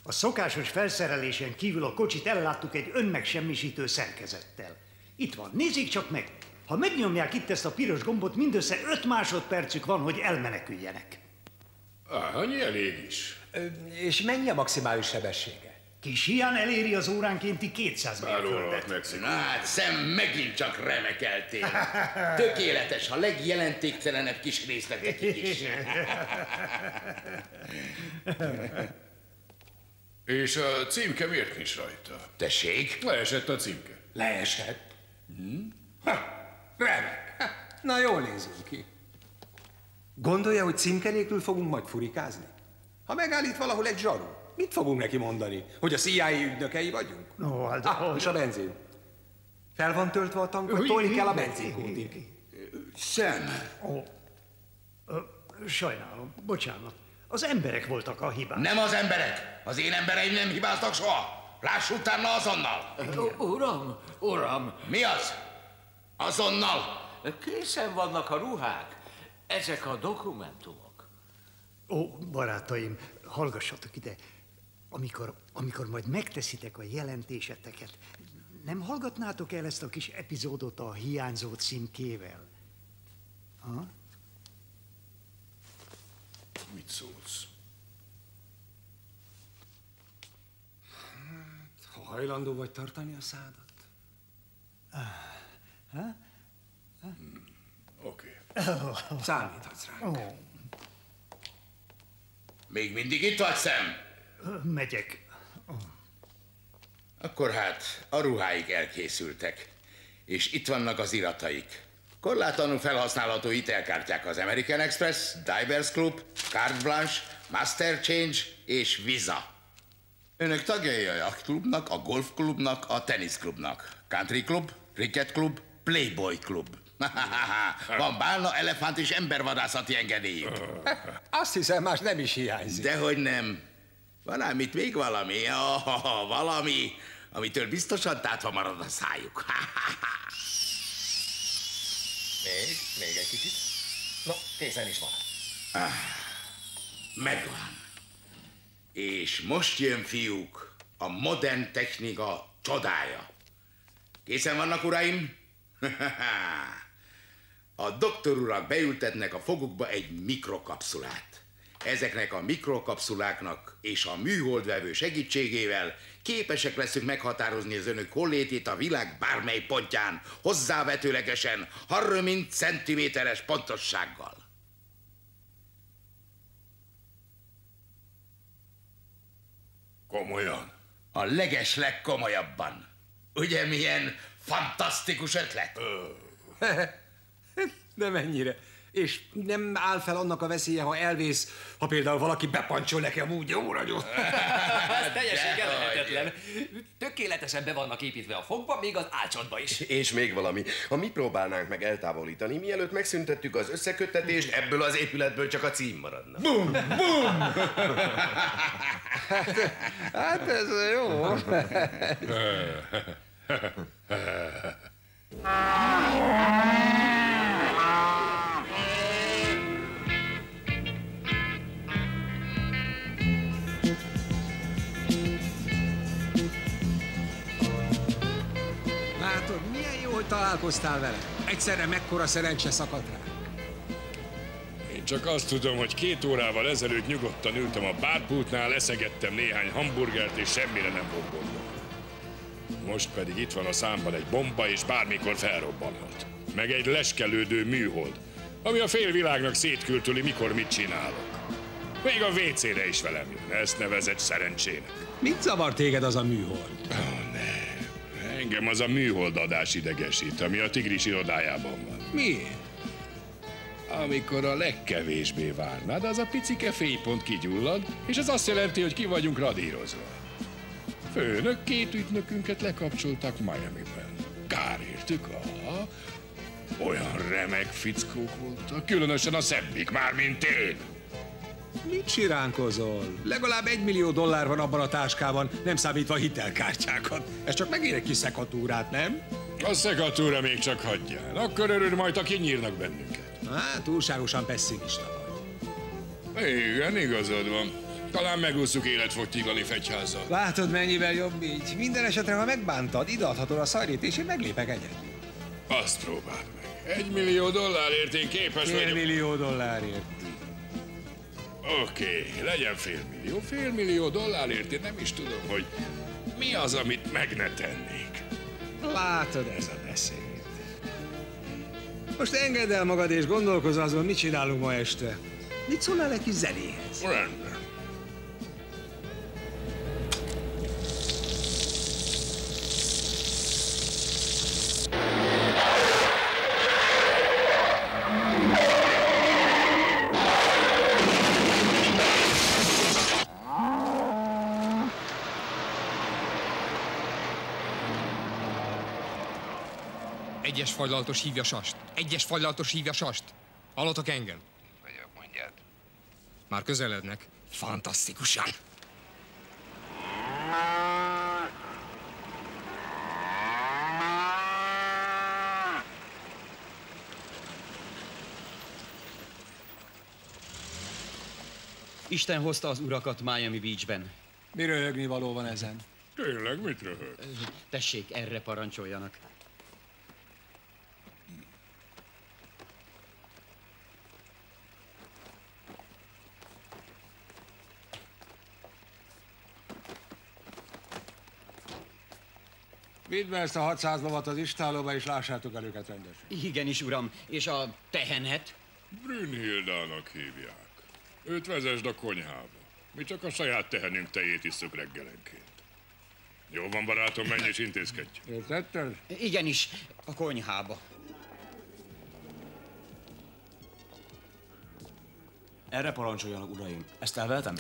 A szokásos felszerelésen kívül a kocsit elláttuk egy önmegsemmisítő szerkezettel. Itt van, nézzék csak meg! Ha megnyomják itt ezt a piros gombot, mindössze 5 másodpercük van, hogy elmeneküljenek. Annyi elég is. És mennyi a maximális sebessége? Kis hián eléri az óránkénti 200 mérföldet. Na hát, Sam, megint csak remekeltél. Tökéletes, a legjelentéktelenebb kis részletekig is. És a címke miért nincs rajta? Tessék? Leesett a címke. Leesett? Remek. Na, jól nézünk ki. Gondolja, hogy címke nélkül fogunk majd furikázni? Ha megállít valahol egy zsaru, mit fogunk neki mondani? Hogy a CIA ügynökei vagyunk? No, hát... és a benzin? Fel van töltve a tank, vagy tolni kell a benzinkótig? Sam! Sajnálom, bocsánat. Az emberek voltak a hibák. Nem az emberek! Az én embereim nem hibáztak soha! Láss utána azonnal! Uram! Mi az? Azonnal! Készen vannak a ruhák. Ezek a dokumentumok. Ó, barátaim, hallgassatok ide. Amikor majd megteszitek a jelentéseteket, nem hallgatnátok el ezt a kis epizódot a hiányzó címkével? Ha? Mit szólsz? Ha hajlandó vagy tartani a szádat? Oké. Számíthatsz ránk. Még mindig itt vagy, Sam? Megyek. Akkor hát a ruháik elkészültek, és itt vannak az irataik. Korlátlanul felhasználható hitelkártyák az American Express, Divers Club, Carte Blanche, Master Change és Visa. Önök tagjai a Yacht Clubnak, a Golf Clubnak, a Tennis Clubnak, Country Club, Cricket Club, Playboy Club. Van bálna, elefánt és embervadászati engedélyük. Azt hiszem, más nem is hiányzik. Dehogy nem. Van ám itt még valami, valami, amitől biztosan tátva marad a szájuk. Még egy kicsit. No, készen is van. Megvan. És most jön, fiúk, a modern technika csodája. Készen vannak, uraim? A doktor urak beültetnek a fogukba egy mikrokapszulát. Ezeknek a mikrokapszuláknak és a műholdvevő segítségével képesek leszünk meghatározni az önök hollétét a világ bármely pontján, hozzávetőlegesen 30 centiméteres pontossággal. Komolyan? A leges legkomolyabban. Ugye milyen fantasztikus ötlet? De mennyire? És nem áll fel annak a veszélye, ha elvész, ha például valaki bepancsol nekem úgy jó ragyot? Ez teljesen kezelhetetlen. Tökéletesen be vannak építve a fogba, még az ácsodba is. És még valami. Ha mi próbálnánk meg eltávolítani, mielőtt megszüntettük az összeköttetést, ebből az épületből csak a cím maradna. Bum! Bum! Hát ez jó. Látod, milyen jó, hogy találkoztál vele. Egyszerre mekkora szerencse szakadt rá. Én csak azt tudom, hogy 2 órával ezelőtt nyugodtan ültem a bárpultnál, eszegettem néhány hamburgert, és semmire nem volt gondom. Most pedig itt van a számban egy bomba, és bármikor felrobbanhat. Meg egy leskelődő műhold, ami a félvilágnak szétkültüli, mikor mit csinálok. Még a WC-re is velem jön, ezt nevezett szerencsének. Mit zavar téged az a műhold? Engem az a műholdadás idegesít, ami a Tigris irodájában van. Miért? Amikor a legkevésbé várnád, az a picike fénypont kigyullad, és ez azt jelenti, hogy ki vagyunk radírozva. Főnök 2 ügynökünket lekapcsoltak Miamiben. Kár értük, olyan remek fickók voltak, különösen a szebbik, már mint én. Mit siránkozol? Legalább $1 millió van abban a táskában, nem számítva a hitelkártyákat. Ez csak megér egy kis szekatúrát, nem? A szekatúra még csak hagyjál. Akkor örül majd, ha kinyírnak bennünket. Hát, túlságosan pesszimista vagy. Igen, igazad van. Talán megúszuk életfogytiglani fegyházzal. Látod, mennyivel jobb így? Minden esetre, ha megbántad, ideadhatod a szarjét, és én meglépek egyedül. Azt próbáld meg. $1 millió én képes vagyok. $1 millió. Oké, legyen $500 millió. $5 millió én nem is tudom, hogy mi az, amit meg ne tennék. Látod, ez a beszéd. Most engedd el magad és gondolkozz azon, mit csinálunk ma este. Mit szólnál egy kis zenéhez? Rendben. Egyes fagylaltos hívja Sast. Egyes fagylaltos hívja Sast. Hallottak engem? Vagyok, mondjad. Már közelednek. Fantasztikusan. Isten hozta az urakat Miami Beachben. Mi röhögni való van ezen? Tényleg, mit röhög? Tessék, erre parancsoljanak. Vidd be ezt a 600 lovat az istálóba, és lássátok el őket rendesen. Igenis, uram. És a tehenet? Brünnhildának hívják. Őt vezesd a konyhába. Mi csak a saját tehenünk tejét isszuk reggelenként. Jó van, barátom, menj és intézkedj. Értetted? Igenis, a konyhába. Erre parancsoljanak, uraim. Ezt elvehetem?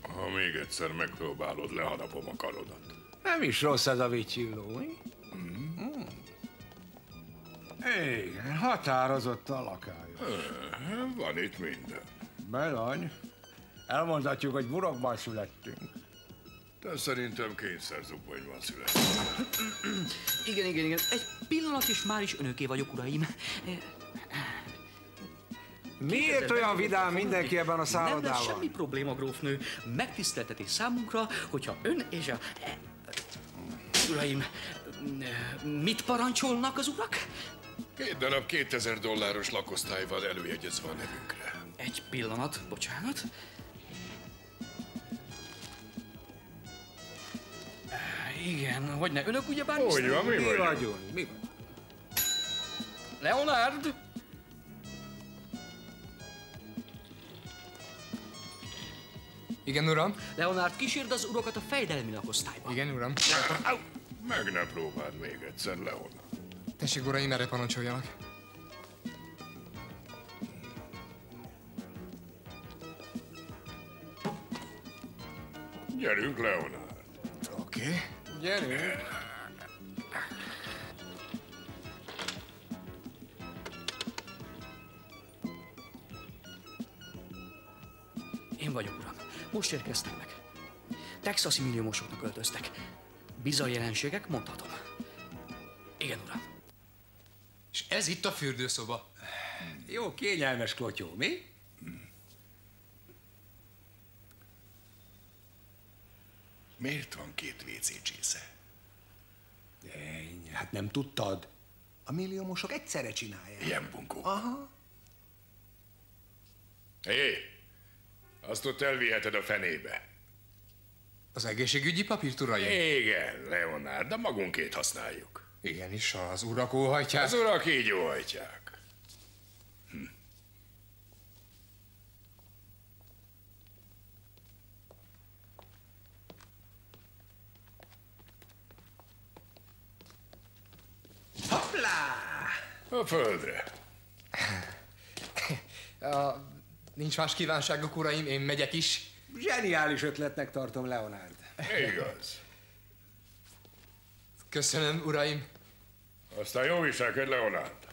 Ha még egyszer megpróbálod, leharapom a karodat. Nem is rossz ez a vicsilló, mi? Igen, határozott a lakály. Van itt minden. Belany, elmondhatjuk, hogy burokban születtünk. De szerintem kényszerzubbonyban születtünk. Igen. Egy pillanat, és már is önöké vagyok, uraim. Miért olyan vidám mindenki ebben a szállodában? Nem lesz semmi probléma, grófnő. Megtiszteltetés számunkra, hogyha ön és a... Uraim, mit parancsolnak az urak? 2 darab $2000 lakosztályval előjegyezve a nevünkre. Egy pillanat, bocsánat. Igen, hogyne, önök ugyebár... Hogy van, mi vagyunk? vagyunk? Mi vagyunk? Leonard! Igen, uram. Leonard, kísérd az urakat a fejdelmi lakosztályba. Igen, uram. Meg ne próbáld még egyszer, Leonard. Tessék, uraim, erre parancsoljanak. Gyerünk, Leonard. Oké. Gyerünk. Én vagyok, uram. Most érkeztek meg. Texasi milliómosoknak öltöztek. Bizony jelenségek, mondhatom. Igen, uram. És ez itt a fürdőszoba. Jó, kényelmes klotyó, mi? Miért van 2 WC csésze? Hát nem tudtad. A milliómosok egyszerre csinálják. Ilyen bunkó. Aha. Hé, azt ott elviheted a fenébe. Az egészségügyi papírt, uraim? Igen, Leonard, de magunkét használjuk. Igenis, az urak óhajtják. Az urak így óhajtják. Hoppá! A földre. Nincs más kívánságok, uraim, én megyek is. Zseniális ötletnek tartom, Leonard. Igaz. Köszönöm, uraim. Aztán jó viselkedj, Leonard.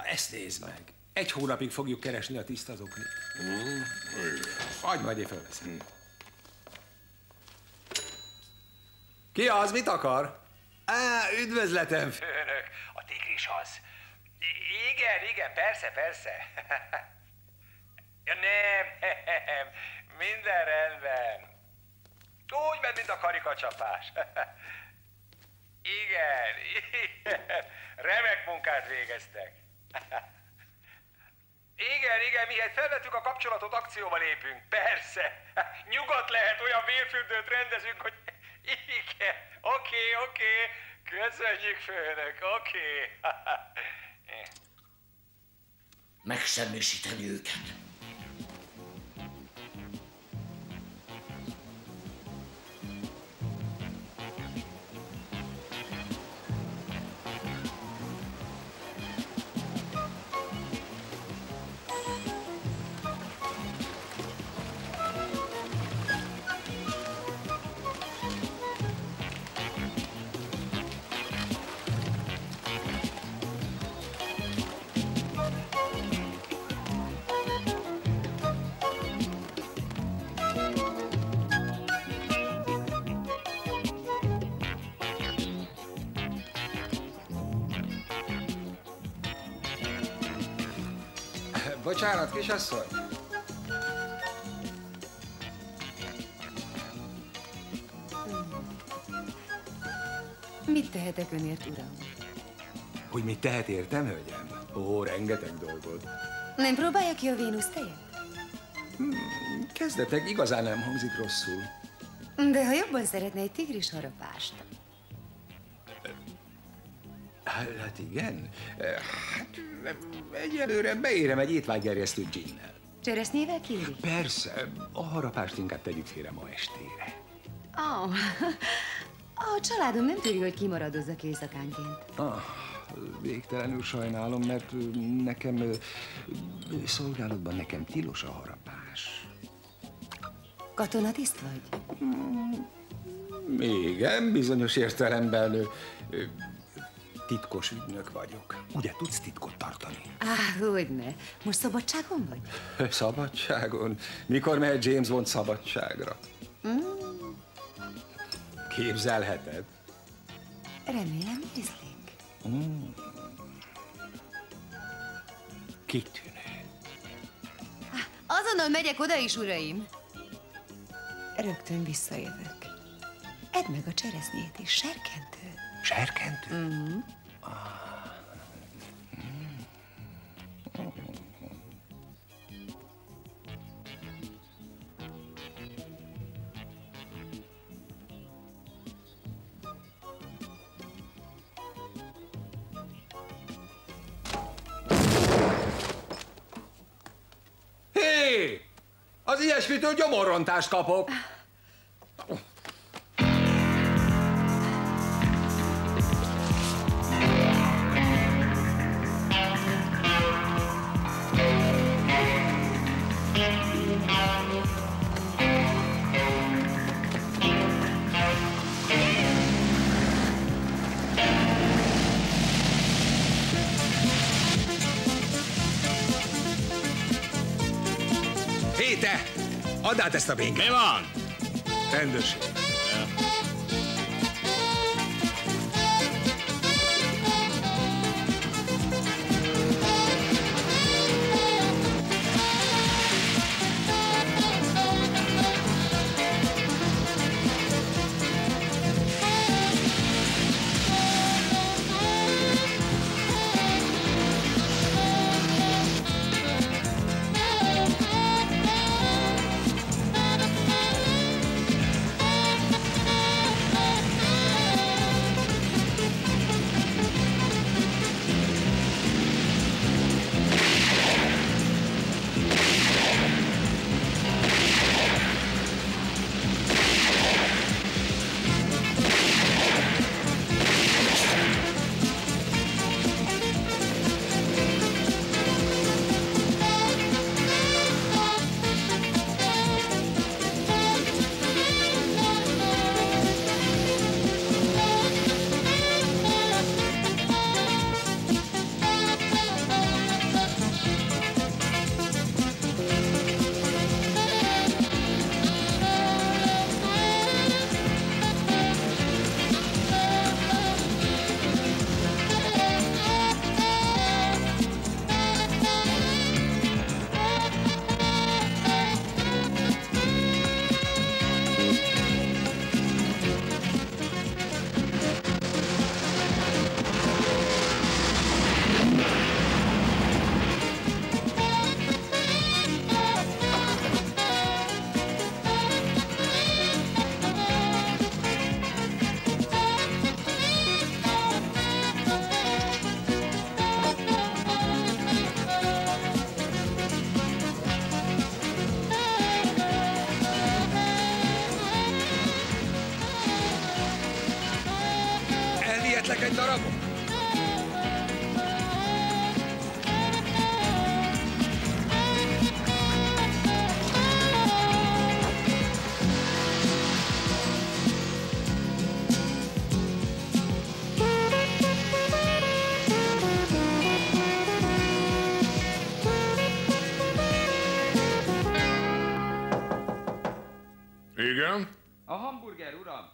Ezt nézd meg. 1 hónapig fogjuk keresni a tiszta zoknit. Hagyd, majd én fölveszem. Ki az? Mit akar? Üdvözletem, főnök. A tigris az. Igen, persze. Ja, nem, minden rendben. Úgy ment, mint a karikacsapás. Igen, remek munkát végeztek. Igen, mihez felvettük a kapcsolatot, akcióba lépünk. Persze. Nyugodt lehet, olyan vérfürdőt rendezünk, hogy... Igen, oké. Köszönjük, főnök, oké. Megsemmisíteni őket. Bocsánat, kisasszony. Mit tehetek önért, uram? Hogy mit tehet értem, hölgyem? Ó, rengeteg dolgot. Nem próbálja ki a Vénusz tejet? Kezdetek igazán nem hangzik rosszul. De ha jobban szeretne egy tigris harapást. Hát igen. Hát egyelőre beérem egy étvágygerjesztő ginnel. Cseresznyével kéri? Persze, a harapást inkább tegyük félre ma estére. A családom nem tudja, hogy kimaradozzak éjszakánként. Végtelenül sajnálom, mert nekem szolgálatban nekem tilos a harapás. Katonatiszt vagy? Igen, bizonyos értelemben titkos ügynök vagyok. Ugye tudsz titkot tartani? Hogyne. Most szabadságon vagy? Szabadságon? Mikor mehet James Bond szabadságra? Képzelheted? Remélem ízlik. Kitűnő. Azonnal megyek oda is, uraim. Rögtön visszajövök. Edd meg a cseresznyét is, serkentő. Serkentő? Hé! Az ilyesmitől gyomorrontást kapok. Hé, te! Add át ezt a bénkát! Mi van? Rendőrség. Elvihetlek egy darabot? Igen? A hamburger, uram.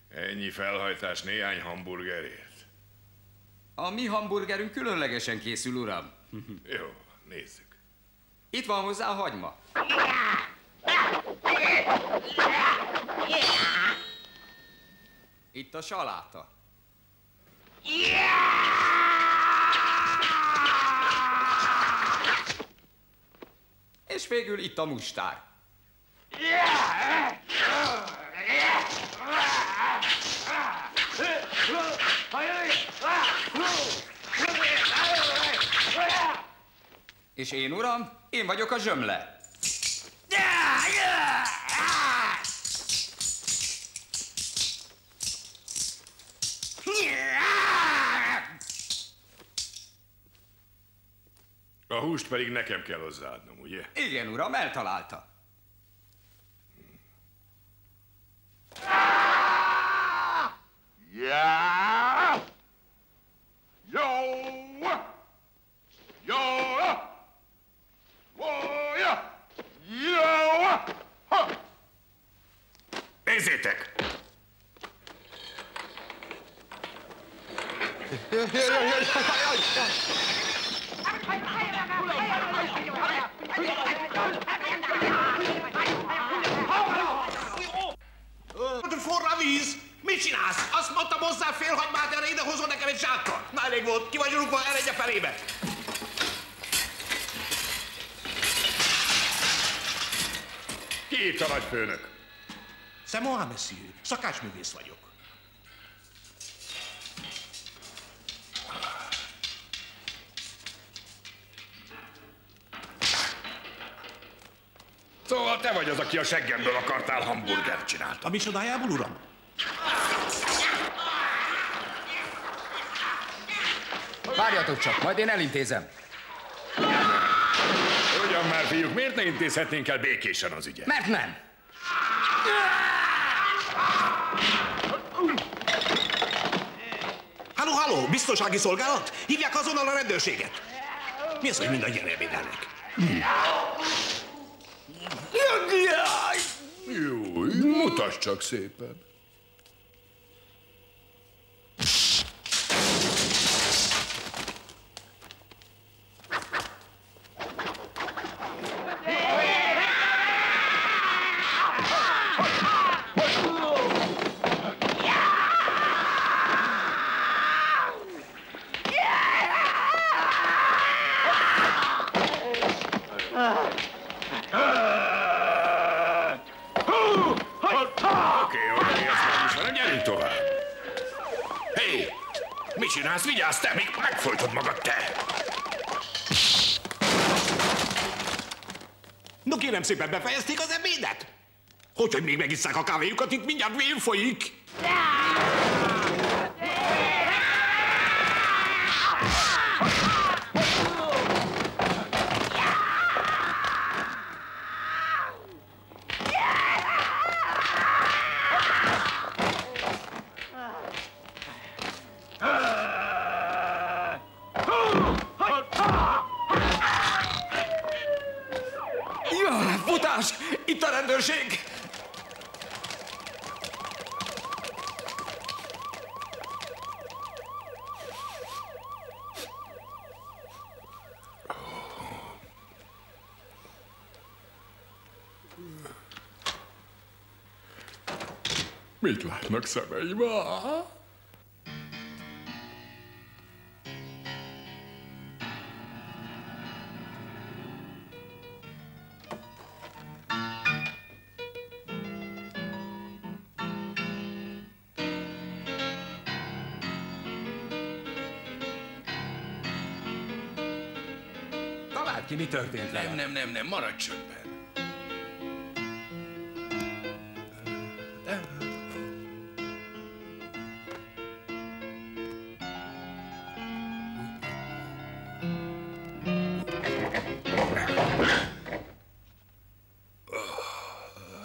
Ennyi felhajtás néhány hamburgerért. A mi hamburgerünk különlegesen készül, uram. Jó, nézzük. Itt van hozzá a hagyma. Itt a saláta. És végül itt a mustár. És én, uram, én vagyok a zsömle. A húst pedig nekem kell hozzáadnom, ugye? Igen, uram, eltalálta. Yeah! Yo! Yo! Yo! Nézzétek! Forró a víz! Mit csinálsz? Azt mondtam hozzá fél hagymát, erre ide hozol nekem egy zsákkal. Na elég volt, ki vagy rúgva, eredje felébe. Ki itt a nagyfőnök? C'est moi, monsieur. Szakácsművész vagyok. Szóval te vagy az, aki a seggemből akartál hamburgert csinálni. A micsodájából, uram? Várjatok csak, majd én elintézem. Ugyan már, fiúk, miért ne intézhetnénk el békésen az ügyet? Mert nem. Halló, halló, biztonsági szolgálat? Hívják azonnal a rendőrséget. Mi az, hogy mindannyian ebédelnek? Jó, mutasd csak szépen. Mit csinálsz? Vigyázz, te! Még megfojtod magad, te! No kérem szépen, befejezték az ebédet? Hogy még megisszák a kávéjukat, itt mindjárt vér folyik. Futás! Itt a rendőrség! Mit látnak szemeim? Találd ki, mi történt vele. Nem, maradj csöndben.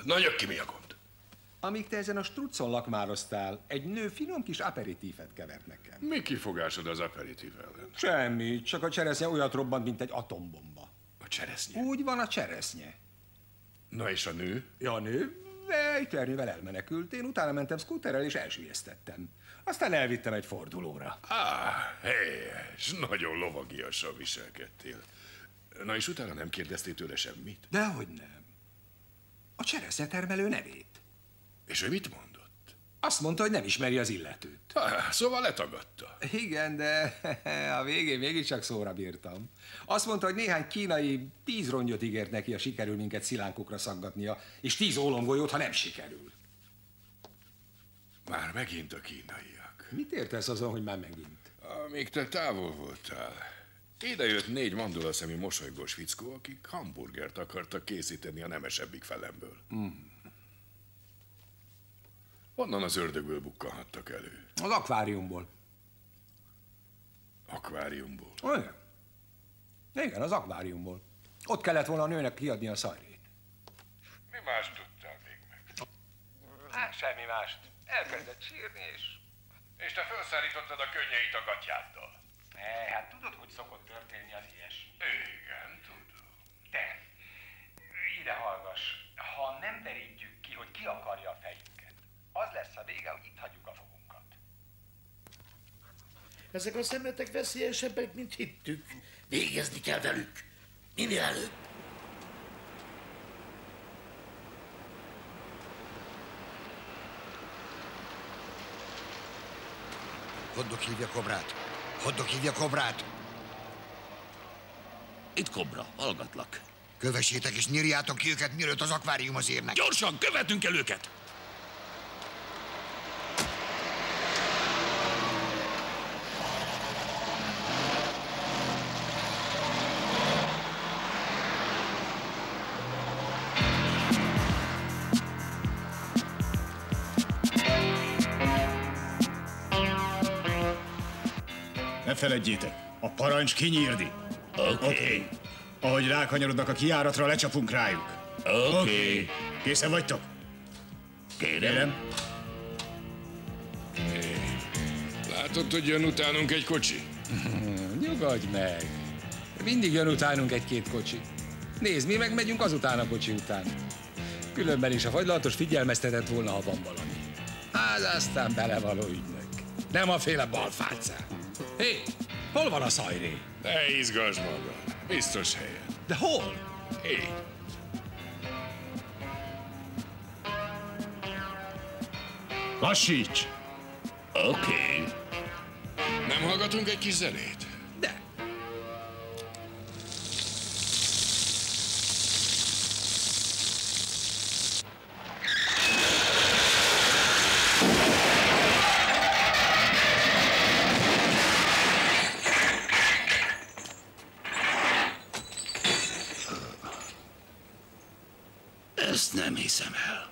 Na, jök ki, mi a gond? Amíg te ezen a struccon lakmároztál, egy nő finom kis aperitívet kevert nekem. Mi kifogásod az aperitív ellen? Semmi, csak a cseresznye olyat robbant, mint egy atombomba. A cseresznye? Úgy van, a cseresznye. Na és a nő? Ja, a nő? Ejtőernyővel elmenekült. Én utána mentem szkúterrel és elsüllyesztettem. Aztán elvittem egy fordulóra. Helyes. Nagyon lovagiasan viselkedtél. Na és utána nem kérdeztél tőle semmit? Dehogy nem. A cseresznyetermelő nevét. És ő mit mondott? Azt mondta, hogy nem ismeri az illetőt. Szóval letagadta. Igen, de a végén mégiscsak szóra bírtam. Azt mondta, hogy néhány kínai 10 rongyot ígért neki, ha sikerül minket szilánkokra szaggatnia, és 10 ólomgolyót, ha nem sikerül. Már megint a kínaiak. Mit értesz azon, hogy már megint? Amíg te távol voltál, ide jött 4 mandulaszemű mosolygós fickó, akik hamburgert akartak készíteni a nemesebbik felemből. Honnan az ördögből bukkanhattak elő? Az akváriumból. Akváriumból? Olyan. Igen, az akváriumból. Ott kellett volna a nőnek kiadni a szajrét. Mi más tudtál még meg? Hát, semmi mást. Elkezdett sírni, és... És te felszállítottad a könnyeit a gatyáddal. Hát tudod, hogy szokott történni az ilyesmi? Igen, tudom. Te, ide hallgass. Ha nem derítjük ki, hogy ki akarja a fejünket, az lesz a vége, hogy itt hagyjuk a fogunkat. Ezek a szemetek veszélyesebbek, mint hittük. Végezni kell velük. Minél előbb. Hoddok hívja Kobrát. Hoddok hívja Kobrát. Itt Kobra, hallgatlak. Kövessétek és nyírjátok ki őket, mielőtt az akváriumhoz érnek. Gyorsan, követünk el őket! Ne feledjétek, a parancs kinyírni. Oké. Ahogy rákanyarodnak a kijáratra, lecsapunk rájuk. Oké. Készen vagytok? Kérem. Látod, hogy jön utánunk egy kocsi? Nyugodj meg. Mindig jön utánunk egy-két kocsi. Nézd, mi meg megyünk azután a kocsi után. Különben is a fagylaltos figyelmeztetett volna, ha van valami. Hát aztán belevaló ügynök. Nem a féle balfácán. Hé, hol van a szajré? Ne izgasd magad. Biztos helyen. De hol? Hé. Lassíts! Oké. Nem hallgatunk egy kis zenét? De. Ezt nem hiszem el.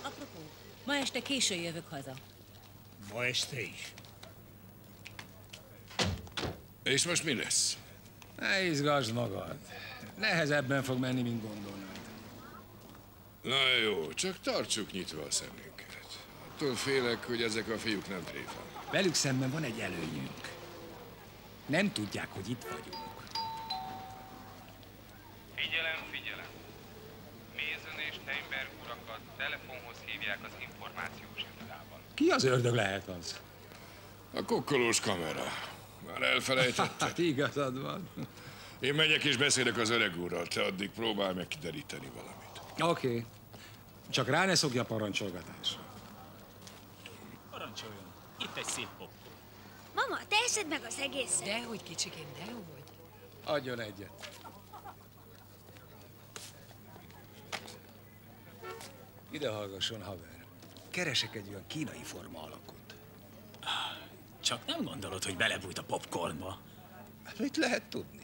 Apropó, ma este későn jövök haza. Ma este is. És most mi lesz? Ne izgasd magad. Nehezebben fog menni, mint gondolnád. Na jó, csak tartsuk nyitva a szemünket. Attól félek, hogy ezek a fiúk nem tréfálnak. Velük szemben van egy előnyünk. Nem tudják, hogy itt vagyunk. Figyelem, figyelem! Mason és Steinberg urakat telefonhoz hívják az információs irodában. Ki az ördög lehet az? A kokkolós kamera. Már elfelejtetted? Hát igazad van. Én megyek és beszélek az öreg úrral, te addig próbálj meg kideríteni valamit. Oké. Csak rá ne szokja parancsolgatásra. Parancsoljon. Itt egy szép pop. Mama, te eszed meg az egészet. Dehogy, kicsikém, dehogy. Adjon egyet. Ide hallgasson, haver. Keresek egy olyan kínai forma alakot. Csak nem gondolod, hogy belebújt a popcornba? Mit lehet tudni?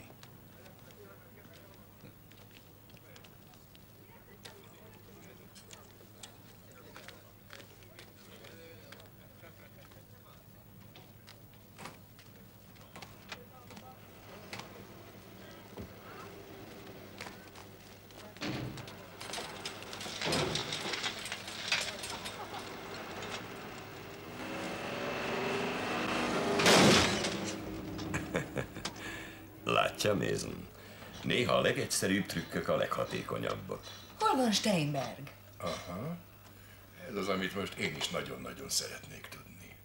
Látja, Mason? Néha a legegyszerűbb trükkök a leghatékonyabbak. Hol van Steinberg? Aha. Ez az, amit most én is nagyon-nagyon szeretnék tudni.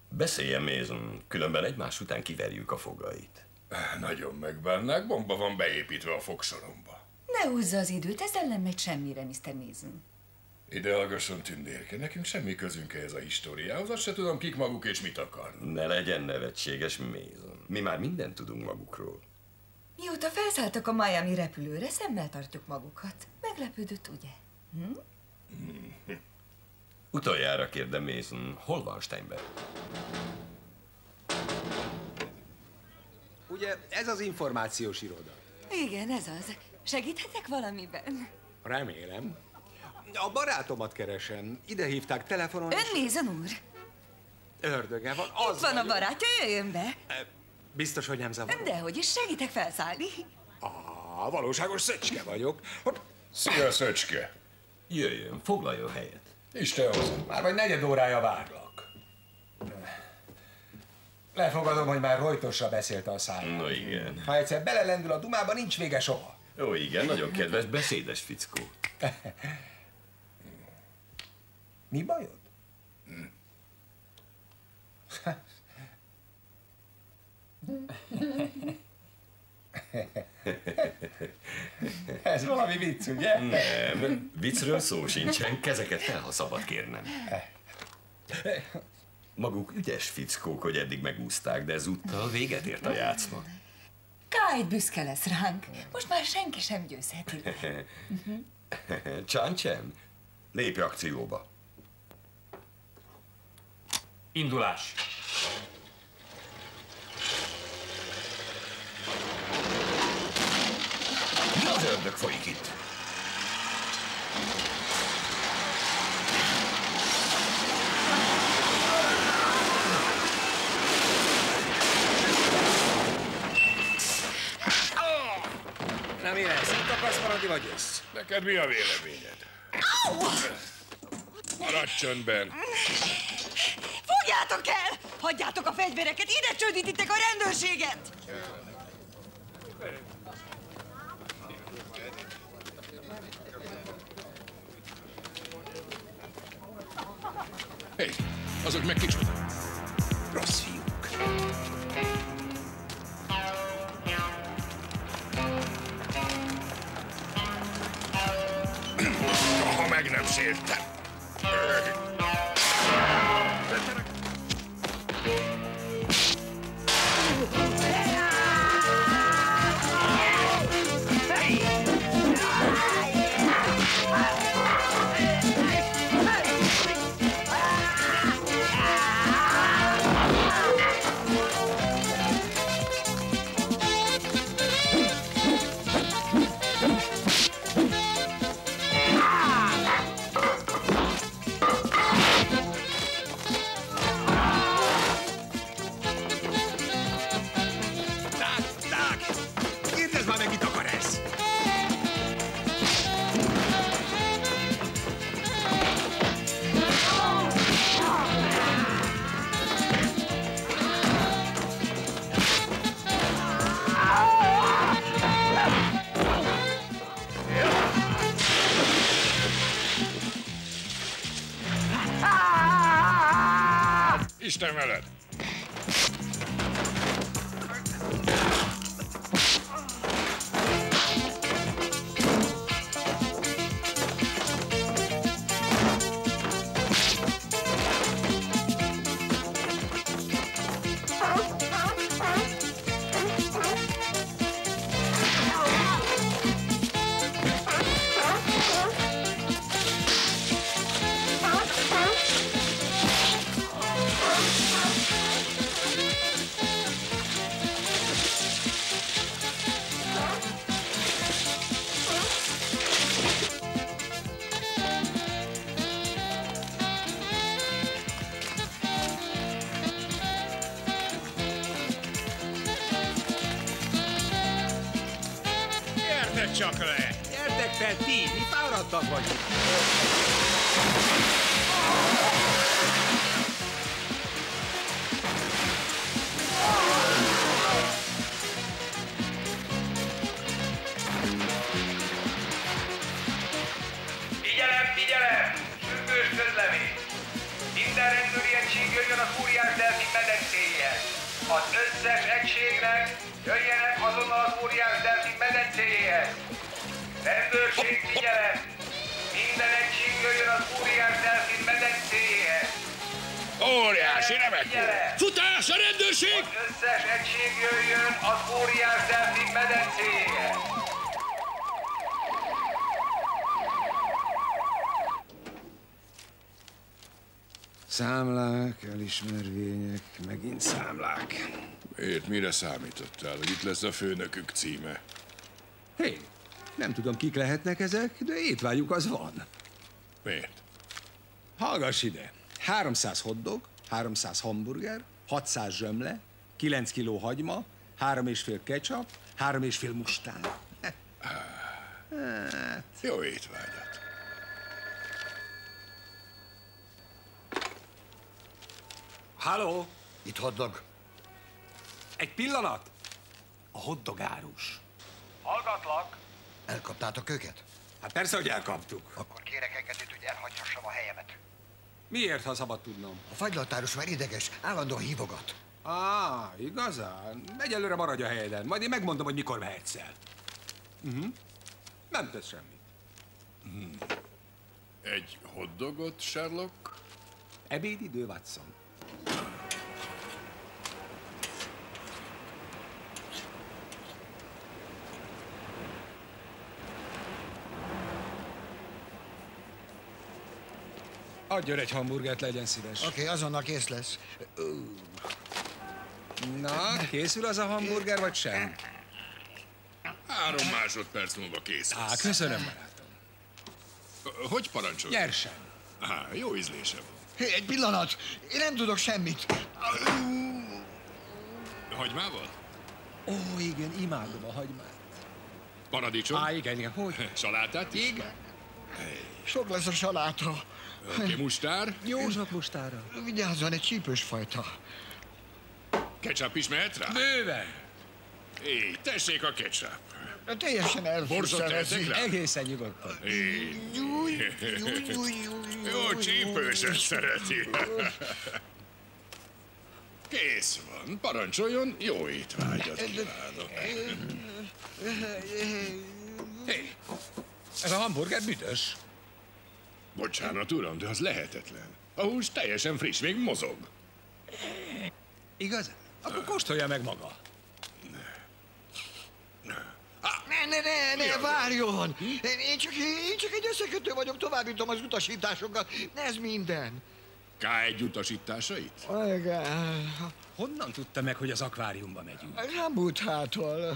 Beszéljen, Mason, különben egymás után kiverjük a fogait. Nagyon megbánnák, bomba van beépítve a fogszalomba. Ne húzza az időt, ezzel nem megy semmire, Mr. Mason. Ide hallgasson, tündérke, nekünk semmi közünk ehhez a históriához, azt se tudom, kik maguk és mit akarnak. Ne legyen nevetséges, Mason. Mi már mindent tudunk magukról. Mióta felszálltak a Miami repülőre, szemmel tartjuk magukat. Meglepődött, ugye? Utoljára kérdem, Mason, hol van Steinberg? Ugye ez az információs iroda? Igen, ez az. Segíthetek valamiben? Remélem. A barátomat keresem. Ide hívták telefonon. Ön Mason úr? Ördöge van. Itt van a barátja, jöjjön be. Biztos, hogy nem zavar. Dehogy is, segítek felszállni. Valóságos Szöcske vagyok. Szia, Szöcske! Jöjjön, foglaljon helyet. Isten hozzá. Már vagy negyed órája várlak. Lefogadom, hogy már rojtosra beszélte a száját. No igen. Ha egyszer belelendül a dumába, nincs vége soha. Ó, igen, nagyon kedves, beszédes fickó. Mi bajod? Ez valami vicc, ugye? Nem, viccről szó sincsen, kezeket fel, ha szabad kérnem. Maguk ügyes fickók, hogy eddig megúszták, de ezúttal véget ért a játszma. Kite büszke lesz ránk. Most már senki sem győzheti le. Csáncsen, lépj akcióba. Indulás. Mi az ördög folyik itt? Na mi lesz? Itt akarsz maradni, vagy jössz? Neked mi a véleményed? Maradj csöndben! Fogjátok el! Hagyjátok a fegyvereket, ide csődítitek a rendőrséget! Hé, azok meg kicsoda? Rossz fiúk. Ha meg nem sértem. Kérdezd már meg, mit akar ez? Isten veled! Gyertek csak le! Gyertek fel ti! Mi fáradtak vagyunk! jöjjön az óriás delfin medencéjéhez. Az összes egységnek jöjjenek azonnal az óriás delfin medencéjéhez. Rendőrség, figyelem! Minden egység jöjjön az óriás delfin medencéjéhez. Óriási, remekül! Futás, a rendőrség! Az összes egység jöjjön az óriás delfin medencéjéhez. Számlák, elismervények, megint számlák. Miért, mire számítottál, hogy itt lesz a főnökük címe? Hé, nem tudom, kik lehetnek ezek, de étvágyuk az van. Miért? Hallgass ide. 300 hotdog, 300 hamburger, 600 zsömle, 9 kiló hagyma, 3,5 ketchup, 3,5 mustár. Jó étvágyat. Halló? Itt hotdog. Egy pillanat! A hotdog árus. Hallgatlak. Elkaptátok őket? Hát persze, hogy elkaptuk. Akkor kérek engedélyt, hogy elhagyhassam a helyemet. Miért, ha szabad tudnom? A fagylaltárus már ideges, állandóan hívogat. Igazán? Egyelőre maradj a helyeden, majd én megmondom, hogy mikor vehetsz el. Nem tesz semmit. Egy hotdogot, Sherlock? Ebédidő, Watson. Adjon egy hamburgert, legyen szíves. Oké, azonnal kész lesz. Na, készül az a hamburger, vagy sem? 3 másodperc múlva kész lesz. Köszönöm, barátom. Hogy parancsolsz? Nyersen. Jó ízlése van. Hé, egy pillanat! Én nem tudok semmit. Hagymával? Ó, igen, imádom a hagymát. Paradicsom? Igen, hogy? Salátát is? Igen. Sok lesz a saláta. Oké, mustár? Jó sok mustára. Vigyázzon, egy csípős fajta. Ketchup is mehet rá? Bőven. Így, tessék a ketchup. Teljesen Borsot elfűszerezi. tehetek rá? Egészen nyugodtan. Jó csípőset szereti. Kész van, parancsoljon, jó étvágyat kívánok. Hé, ez a hamburger büdös. Bocsánat, uram, de az lehetetlen. A hús teljesen friss, még mozog. Igaz? Akkor kóstolja meg maga. Ne, várjon! Én csak egy összekötő vagyok, továbbítom az utasításokat. Ez minden. K1 utasításait? Honnan tudta meg, hogy az akváriumba megyünk? Rambutától.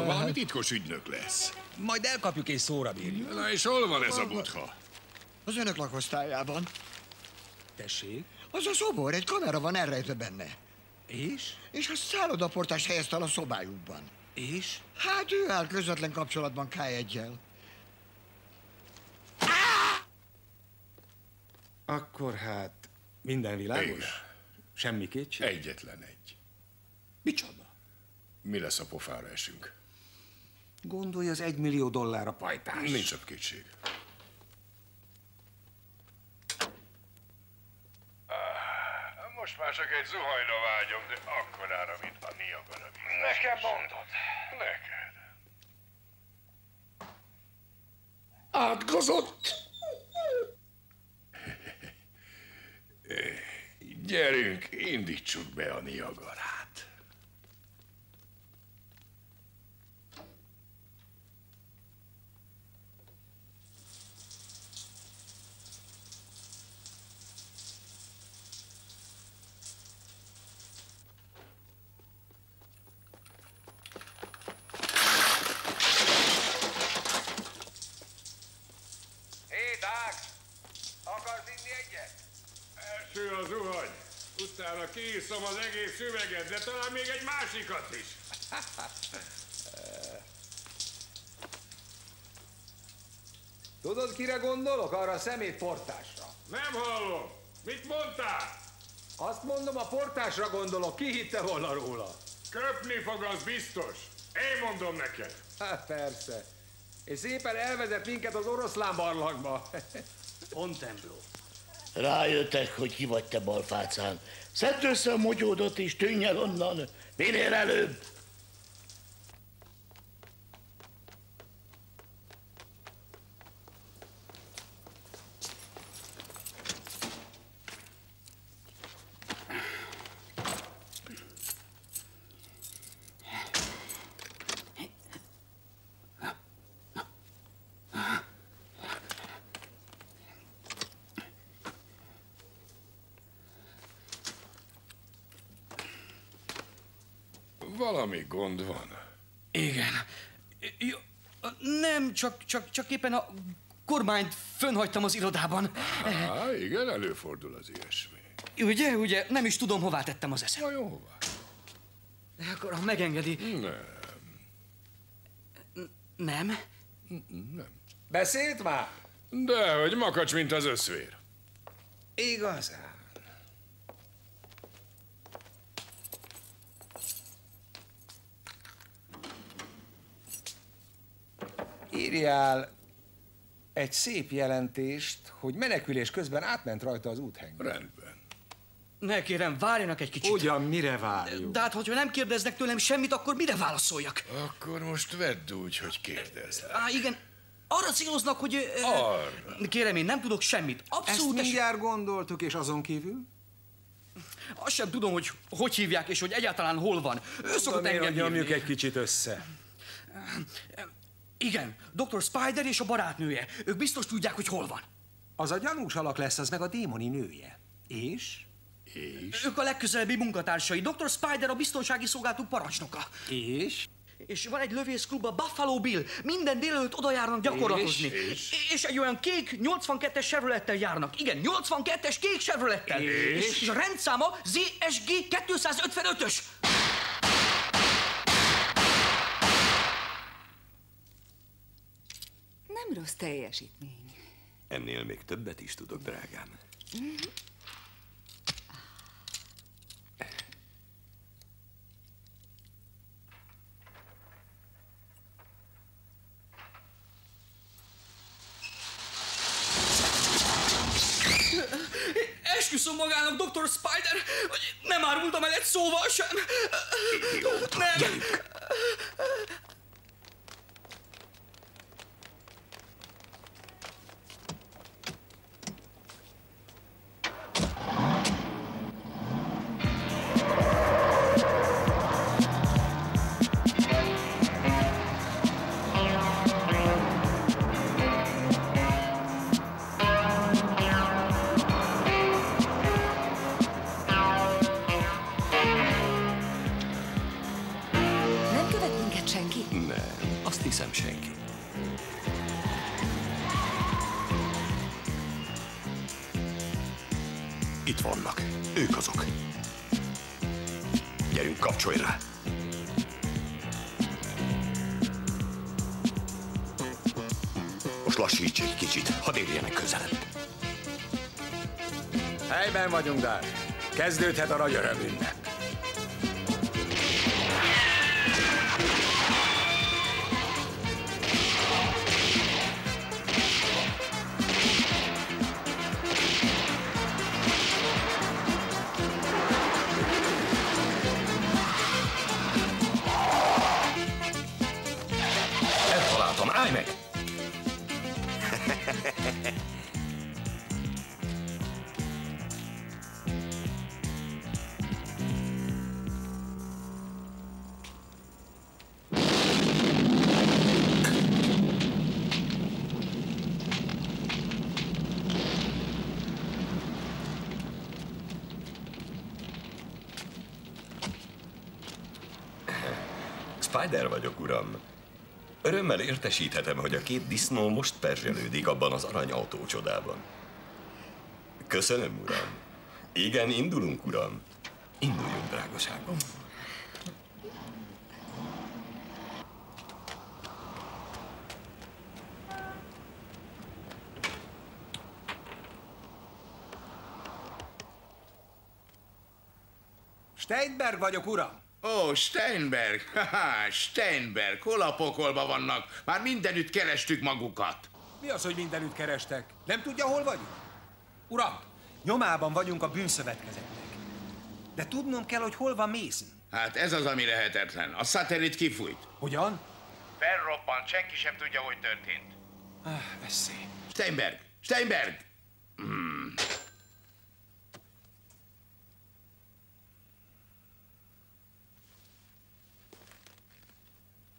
Valami titkos ügynök lesz. Majd elkapjuk és szóra bírjuk. Na és hol van ez a butha? Az önök lakosztályában. Tessék? Az a szobor, egy kamera van elrejtve benne. És? És a szállodaportás helyezte el a szobájukban. És? Hát ő áll közvetlen kapcsolatban K1-jel. Akkor hát minden világos? Igen. Semmi kétség? Egyetlen egy. Micsoda? Mi lesz, a pofára esünk? Gondolj az $1 millió a pajtás. Nincs több kétség. Most már csak egy zuhanyra vágyom, de akkorára, mint a Niagara. Nekem mondod. Neked. Átkozott! Gyerünk, indítsuk be a Niagarát. Első a zuhany, utána kiiszom az egész üveget, de talán még egy másikat is. Tudod, kire gondolok? Arra a szemétportásra. Nem hallom. Mit mondtál? Azt mondom, a portásra gondolok. Ki hitte volna róla? Köpni fog, az biztos. Én mondom neked. Hát persze. És szépen elvezet minket az oroszlán barlangba. Fontainebleau. Rájöttek, hogy ki vagy te, balfácán. Szedd össze a motyódot és tűnj el onnan. Minél előbb. Valami gond van. Igen. Jó, nem, csak éppen a kormányt fönnhagytam az irodában. Igen, előfordul az ilyesmi. Ugye, nem is tudom, hová tettem az eszem. Vajon hová? Akkor, ha megengedi... Nem? Nem. Beszélt már? Dehogy makacs, mint az összvér. Igazán. Írjál egy szép jelentést, hogy menekülés közben átment rajta az úthenger. Rendben. Ne kérem, várjanak egy kicsit. Ugyan mire várjuk? De hát, hogyha nem kérdeznek tőlem semmit, akkor mire válaszoljak? Akkor most vedd úgy, hogy kérdezd. Igen. Arra céloznak, hogy... Arra. Kérem, én nem tudok semmit. Abszolút... Ezt mindjárt gondoltuk, és azon kívül? Azt sem tudom, hogy hívják, és hogy egyáltalán hol van. Ő szokott engem nyomjuk egy kicsit össze. Igen, Dr. Spider és a barátnője. Ők biztos tudják, hogy hol van. Az a gyanús alak lesz, az meg a démoni nője. És? Ők a legközelebbi munkatársai. Dr. Spider a biztonsági szolgálatuk parancsnoka. És? És van egy lövészklub, a Buffalo Bill. Minden délelőtt oda járnak gyakorlatozni. És egy olyan kék 82-es Chevrolettel járnak. Igen, 82-es kék Chevrolettel. És a rendszáma ZSG 255-ös. Nem rossz teljesítmény. Ennél még többet is tudok, drágám. Esküszöm magának, Dr. Spider, hogy nem árultam el egy szóval sem. Nem. Senki. Itt vannak. Ők azok. Gyerünk, kapcsolj rá. Most lassíts egy kicsit, hadd érjenek közelebb. Helyben vagyunk, Dár. Kezdődhet a nagy örömünknek. Állj meg! Spider vagyok, uram. Örömmel értesíthetem, hogy a két disznó most perzselődik abban az aranyautó csodában. Köszönöm, uram. Igen, indulunk, uram. Induljunk, drágaságom. Steinberg vagyok, uram. Ó, Steinberg! Haha, Steinberg, hol a pokolba vannak? Már mindenütt kerestük magukat. Mi az, hogy mindenütt kerestek? Nem tudja, hol vagyunk? Uram, Nyomában vagyunk a bűnszövetkezetnek. De tudnom kell, hogy hol van Mason. Hát ez az, ami lehetetlen. A szatellit kifújt. Hogyan? Felrobbant, senki sem tudja, hogy történt. Ez szép. Steinberg! Steinberg!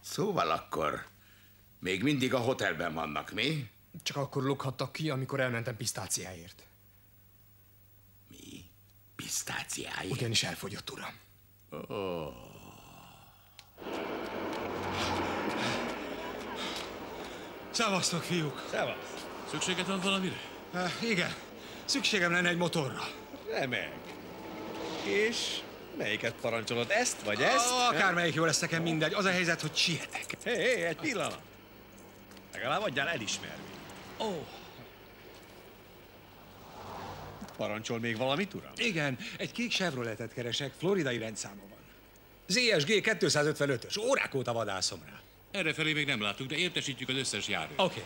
Szóval akkor még mindig a hotelben vannak, mi? Csak akkor lukhattak ki, amikor elmentem pisztáciáért. Mi? Pisztáciáért? Ugyanis elfogyott, uram. Oh. Szevasztok, fiúk! Szevasz! Szükséged van valamire? Igen, szükségem lenne egy motorra. Remek. És melyiket parancsolod, ezt vagy ezt? Akármelyik jó lesz nekem, mindegy. Az a helyzet, hogy sietek. Hé, egy pillanat. Legalább adjál elismerni. Ó. Parancsol még valamit, uram? Igen, egy kék Chevroletet keresek, floridai rendszáma van. ZSG 255-ös, órák óta vadászom rá. Errefelé még nem láttuk, de értesítjük az összes járőrt. Oké.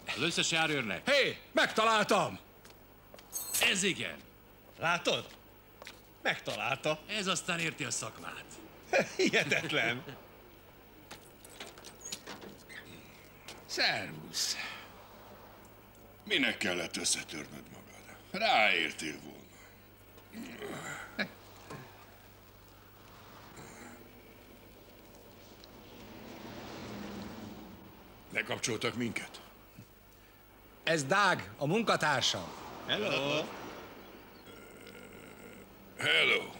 Az összes járőrnek. Hé, megtaláltam! Ez igen. Látod? Megtalálta. Ez aztán érti a szakmát. Hihetetlen. Szervusz. Minek kellett összetörnöd magad? Ráértél volna. Lekapcsoltak minket? Ez Doug, a munkatársam. Hello. Hello.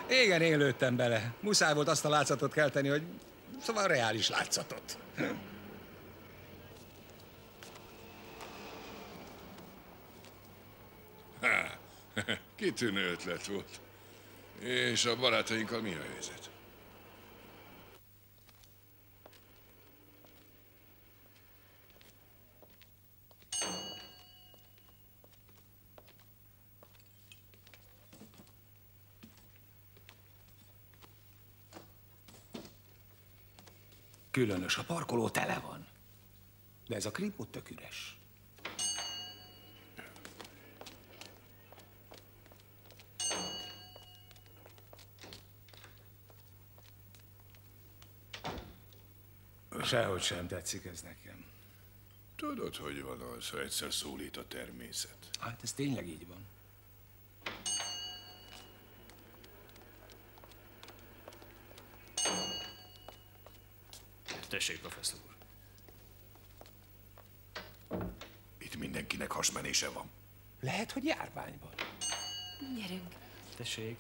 Igen, én lőttem bele. Muszáj volt azt a látszatot kelteni, hogy... Szóval reális látszatot. Kitűnő ötlet volt. És a barátainkkal mi a helyzet? Különös, a parkoló tele van. De ez a kripot tök üres. Sehogy sem tetszik ez nekem. Tudod, hogy van az, ha egyszer szólít a természet? Hát ez tényleg így van. Tessék, professzor úr. Itt mindenkinek hasmenése van. Lehet, hogy járványban. Gyerünk. Tessék.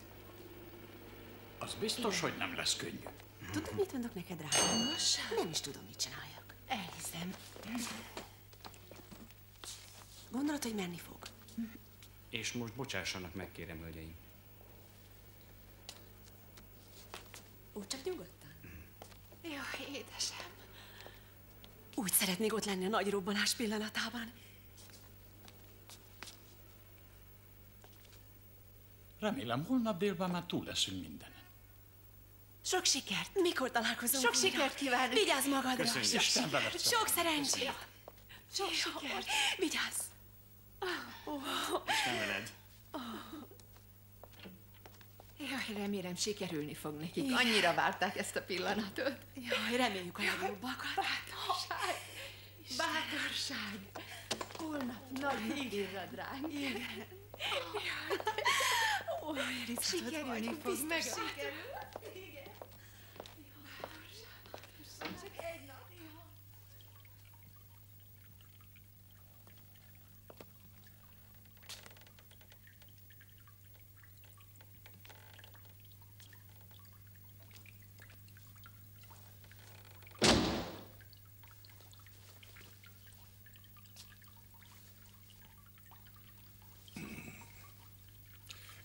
Az biztos, hogy nem lesz könnyű. Tudod, mit mondok neked rá? Nos? Nem is tudom, mit csináljak. Elhiszem. Gondolod, hogy menni fog? És most bocsássanak meg, kérem, hölgyeim. Úgy csak nyugodtan? Jaj, édesem. Úgy szeretnék ott lenni a nagy robbanás pillanatában. Remélem, holnap délben már túl leszünk mindenen. Sok sikert! Mikor találkozunk? Sok újra? sikert kívánok! Vigyázz magadra! Köszönjük. Isten veled. Sok szerencsét! Sok sikert! Vigyázz! Isten veled. Jaj, remélem sikerülni fog nekik. Igen. Annyira várták ezt a pillanatot. Jaj, reméljük a legjobbakat. Bátorság! Bátorság! Holnap nagy ígérred ránk. Igen. Sikerülni fog, meg sikerül. Igen. Csak egy nap.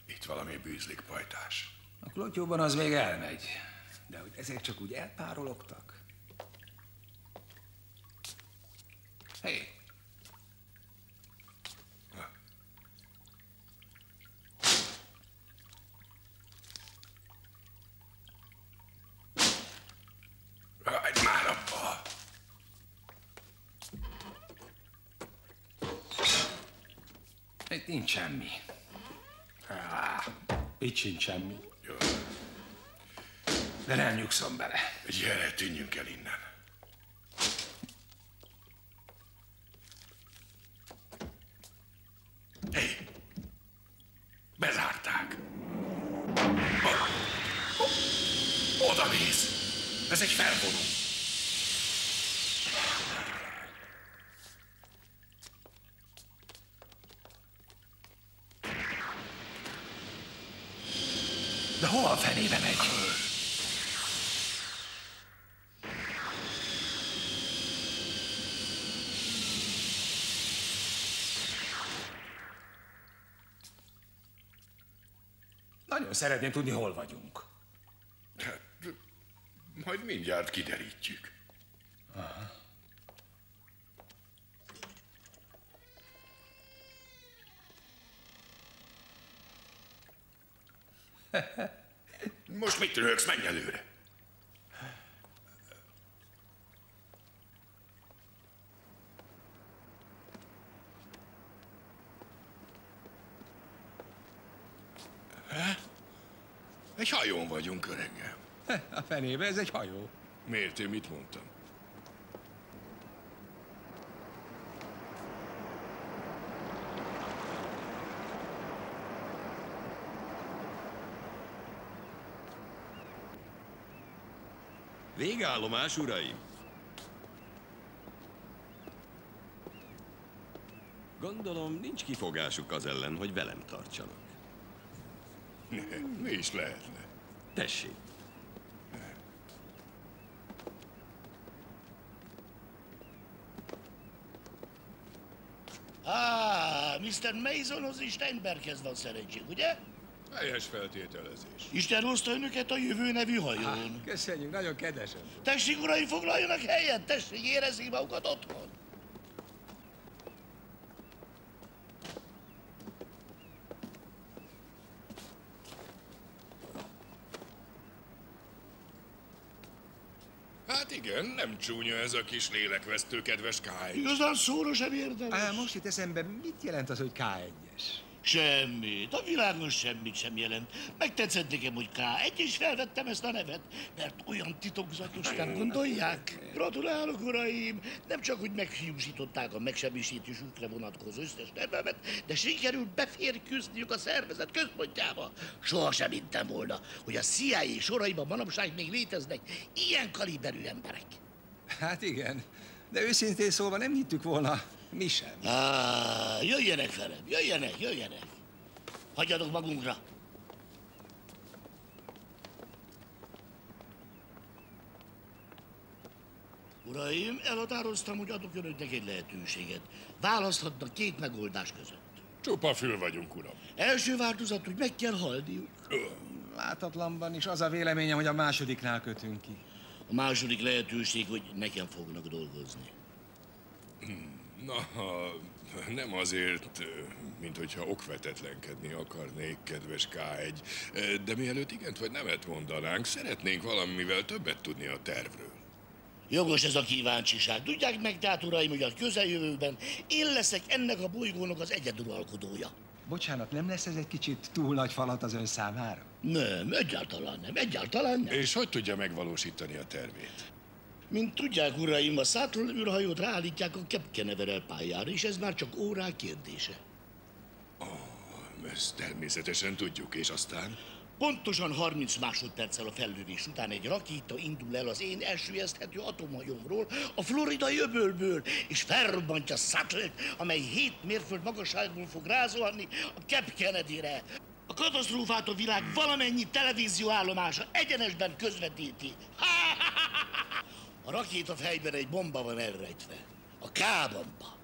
Itt valami bűzlik, pajtás. A klotyóban az még elmegy. De hogy ezek csak úgy elpárologtak? Hé! Itt nincs semmi. Itt sincs semmi. Jó. De nem nyugszom bele. Gyere, tűnjünk el innen. Hé! Bezárták. Oda néz! Ez egy felvonó. De hova a fenébe megy? Nagyon szeretném tudni, hol vagyunk. Hát, majd mindjárt kiderítjük. Aha. Most mit röhögsz? Menj előre! Egy hajón vagyunk, öregem. A fenébe, ez egy hajó. Miért? Én mit mondtam? Végállomás, uraim! Gondolom, nincs kifogásuk az ellen, hogy velem tartsanak. Mi is lehetne. Tessék. Mr. Masonhoz is Steinberghez van szerencség, ugye? Helyes feltételezés. Isten hozta önöket a jövő nevű hajón. Köszönjük, nagyon kedvesen. Tessék, uraim, foglaljanak helyet, tessék, érezzék magukat otthon. Hát igen, nem csúnya ez a kis lélekvesztő, kedves K1. Igazán szóra sem érdemes. Most itt eszembe, mit jelent az, hogy K1-es? Semmit, a világon semmit sem jelent. Megtetszett nekem, hogy K1, és felvettem ezt a nevet, mert olyan titokzatos, nem gondolják? Gratulálok, uraim! Nem csak, hogy megfiúsították a megsemmisítésükre vonatkozó összes tervemet, de sikerült beférkőzniük a szervezet központjába. Soha sem hittem volna, hogy a CIA soraiban manapság még léteznek ilyen kaliberű emberek. Hát igen, de őszintén szólva nem hittük volna, mi sem. Jöjjenek velem, jöjjenek. Hagyjatok magunkra. Uraim, elhatároztam, hogy adok önöknek egy lehetőséget. Választhatnak két megoldás között. Csupa fül vagyunk, uram. Első változat, hogy meg kell halniuk. Látatlanban is az a véleményem, hogy a másodiknál kötünk ki. A második lehetőség, hogy nekem fognak dolgozni. Na, nem azért, mint hogyha okvetetlenkedni akarnék, kedves K1, de mielőtt igent vagy nemet mondanánk, szeretnénk valamivel többet tudni a tervről. Jogos ez a kíváncsiság. Tudják meg, tehát uraim, hogy a közeljövőben én leszek ennek a bolygónak az egyeduralkodója. Bocsánat, nem lesz ez egy kicsit túl nagy falat az ön számára? Nem, egyáltalán nem. És hogy tudja megvalósítani a tervét? Mint tudják, uraim, a Saturn űrhajót ráállítják a Cape Canaveral pályára, és ez már csak órák kérdése. Ezt természetesen tudjuk, és aztán? Pontosan 30 másodperccel a fellövés után egy rakéta indul el az én elsüllyeszthető atomhajómról, a floridai öbölből, és felrobbantja Saturnt, amely 7 mérföld magasságból fog rázuhanni a Cape Kennedy-re. A katasztrófát a világ valamennyi televízióállomása egyenesben közvetíti. A rakéta fejben egy bomba van elrejtve. A K-bomba.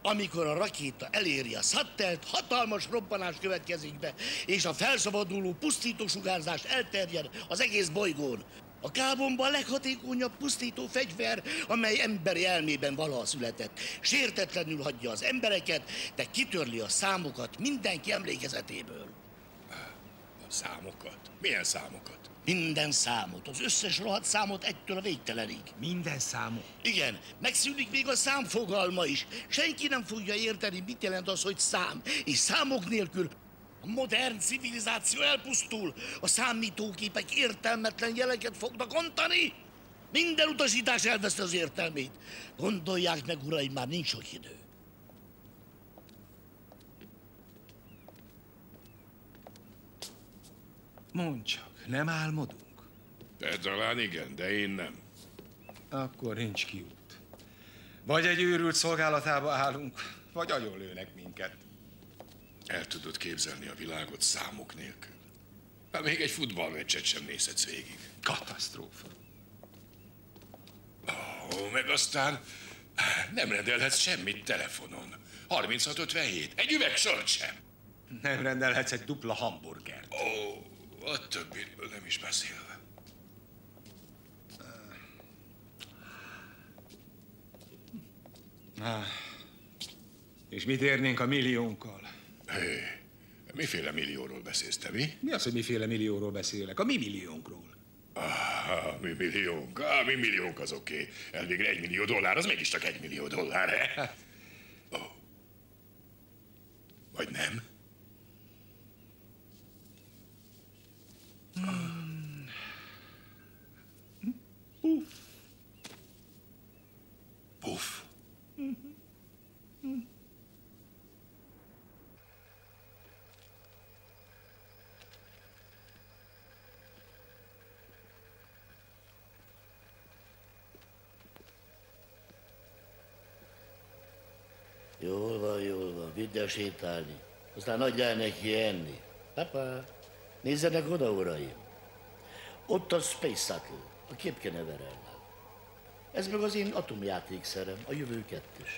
Amikor a rakéta eléri a Sattelt, hatalmas robbanás következik be, és a felszabaduló pusztítósugárzás elterjed az egész bolygón. A K-bomba a leghatékonyabb pusztító fegyver, amely emberi elmében valaha született. Sértetlenül hagyja az embereket, de kitörli a számokat mindenki emlékezetéből. Számokat? Milyen számokat? Minden számot, az összes rohadt számot egytől a végtelenig. Minden számot? Igen, megszűnik még a szám fogalma is. Senki nem fogja érteni, mit jelent az, hogy szám. És számok nélkül a modern civilizáció elpusztul. A számítógépek értelmetlen jeleket fognak ontani. Minden utasítás elveszti az értelmét. Gondolják meg, uraim, már nincs sok idő. Mondd csak, nem álmodunk? Te talán igen, de én nem. Akkor nincs kiút. Vagy egy őrült szolgálatába állunk, vagy agyonlőnek minket. El tudod képzelni a világot számok nélkül? Hát még egy futballmeccset sem nézhetsz végig. Katasztrófa. Meg aztán nem rendelhetsz semmit telefonon. 3657, egy üveg sört sem. Nem rendelhetsz egy dupla hamburgert. A többiről nem is beszélve. És mit érnénk a milliónkkal? Hé, miféle millióról beszélsz te, mi? Mi az, hogy miféle millióról beszélek? A mi milliónkról. Mi milliónk? Mi milliónk az oké. Elvégre $1 millió, az mégiscsak $1 millió, Vagy nem? Puff. Puff. Jól van, vidd el sétálni. Aztán adj el neki enni. Papa, nézzenek oda, uraim. Ott a Space Shuttle, a képkeneverellel. Ez meg az én atomjátékszerem, a Jövő 2-es.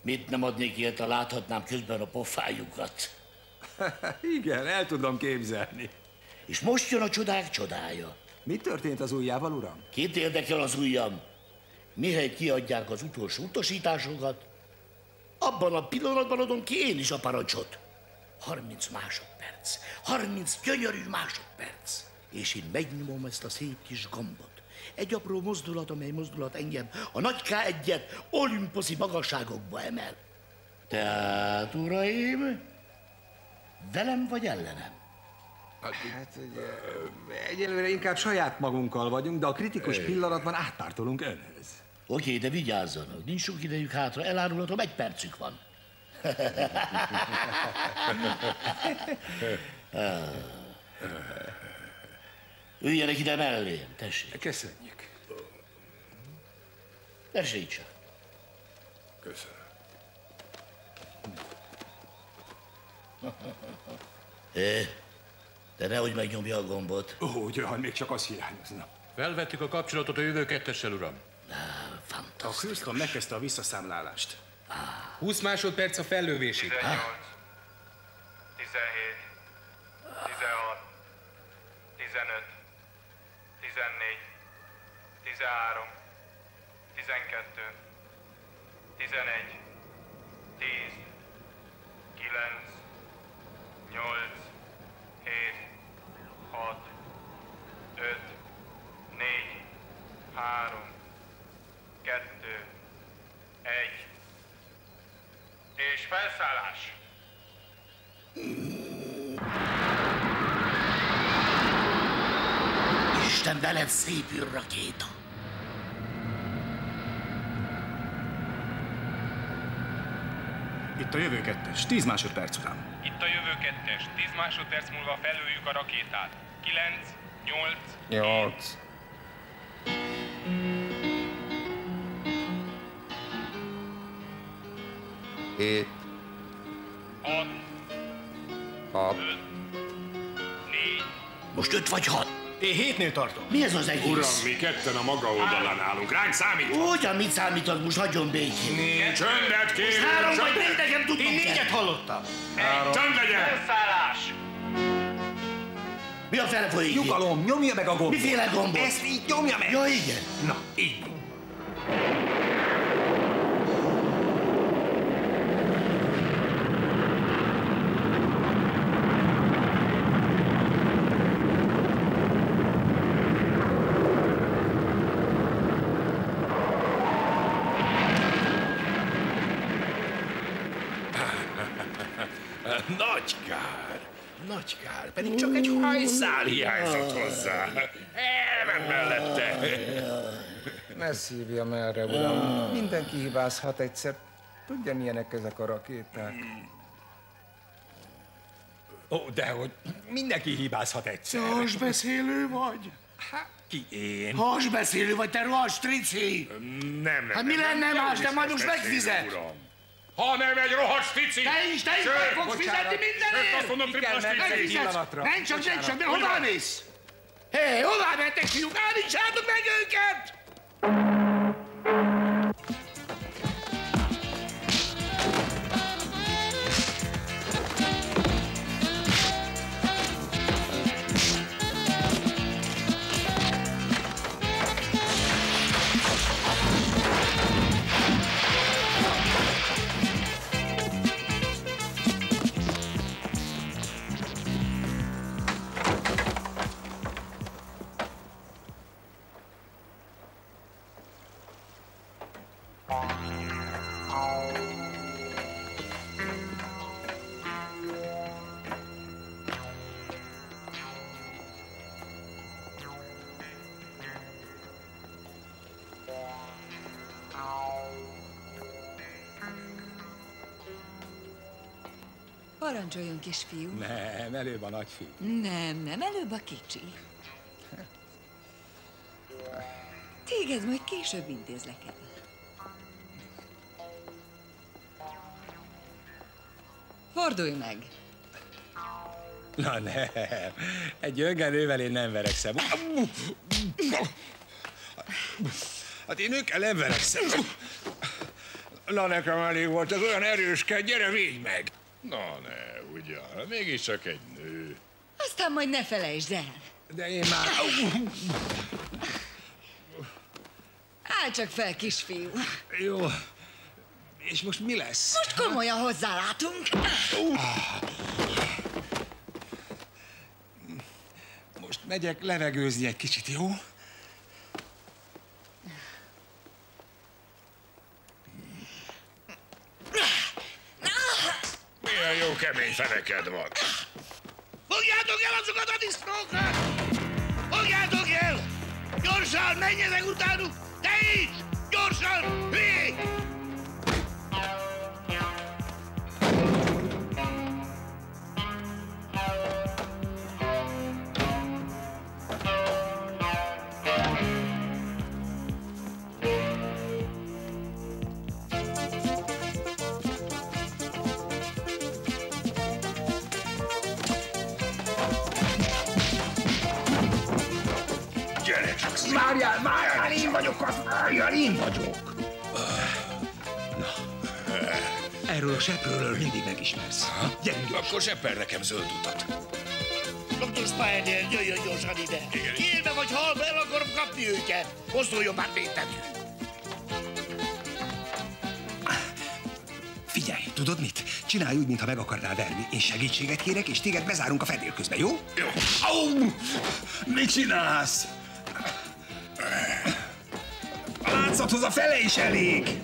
Mit nem adnék ilyet, ha láthatnám közben a pofájukat? Igen, el tudom képzelni. És most jön a csodák csodája. Mi történt az ujjával, uram? Kit érdekel az ujjam? Mihelyt kiadják az utolsó utasításokat, abban a pillanatban adom ki én is a parancsot. 30 másodperc. 30 gyönyörű másodperc. És én megnyomom ezt a szép kis gombot. Egy apró mozdulat, amely mozdulat engem a nagy K1-et olimposzi magasságokba emel. Tehát, uraim, velem vagy ellenem? Hát ugye, egyelőre inkább saját magunkkal vagyunk, de a kritikus pillanatban átpártolunk önhöz. Oké, de vigyázzanak, nincs sok idejük hátra, elárulhatom, 1 percük van. Üljenek ide mellém, tessék. Köszönjük. Tessék csak. Köszönöm. De nehogy megnyomja a gombot. Ugyan, még csak az hiányozna. Felvettük a kapcsolatot a Jövő 2-essel, uram. Fantasztikus. A Houston megkezdte a visszaszámlálást. 20 másodperc a fellövésig. 18, 17, 16, 15, 14, 13, 12, 11, 10, 9, 8, 7, 6, 5, 4, 3, 2, 1. És felszállás! Isten veled, szép űrrakéta! Itt a Jövő 2-es, 10 másodperc után. Itt a Jövő 2-es. 10 másodperc múlva felüljük a rakétát. 9, 8, 8. Hét. 6, 6. 4. Most 5 vagy 6. Én 7-nél tartom. Mi ez az egész? Uram, mi ketten a maga oldalán állunk. Ránk számít? Ugyan mit számítod, most hagyjon békén. Csöndet kérünk! Most 3 vagy 4, nekem tudnom Én 4-et kell. hallottam. Csönd legyen! Felszállás! Mi a fele folyik? Nyugalom, nyomja meg a gombot. Miféle gombot? Ezt így nyomja meg. Ja, igen. Na, így. Nagy kár. Nagy kár. Pedig csak egy hajszál hiányzott hozzá. Elment mellette. Ne szívjam erre, uram. Mindenki hibázhat egyszer. Tudja, milyenek ezek a rakéták. Ó, dehogy mindenki hibázhat egyszer. Hasbeszélő vagy? Hát, ki én? Hasbeszélő vagy, te rohadt strici! Nem. Hát mi lenne más, de majd most megfizet! Ha nem egy rohadt strici! Te is meg fogsz fizetni mindenért! Azt mondom, tripla strici! Nem csak, de hová mész? Hé, hová mentek, fiúk? Állítsátok meg őket! Parancsoljon, kisfiú. Nem, előbb a nagyfiú. Nem, előbb a kicsi. Téged majd később intézlek el. Fordulj meg! Na nem, egy öngenővel én nem verekszem. Hát én őkkel nem verekszem. Na nekem elég volt, ez olyan erősked, gyere, védj meg! Na ne, ugyan, mégiscsak egy nő. Aztán majd ne felejtsd el. De én már... Állj csak fel, kisfiú. Jó. És most mi lesz? Most komolyan hozzálátunk. Most megyek levegőzni egy kicsit, jó? Milyen jó kemény feneked van. Fogjátok el azokat a disznókat! Fogjátok el! Gyorsan, menjetek utánuk! Te is! Gyorsan! Hülyék! Várjál, én vagyok az, én vagyok. Erről a seprőről mindig megismersz. Gyerünk gyorsan. Akkor seppel nekem zöld utat. Dr. Spider, jöjjön gyorsan ide. Élve vagy halva, el akarom kapni őket. Mozduljon már péntetű. Figyelj, tudod mit? Csinálj úgy, mintha meg akarnál verni. Én segítséget kérek, és téged bezárunk a fedél közben, jó? Jó. Au! Mit csinálsz? A láncathoz a fele is elég!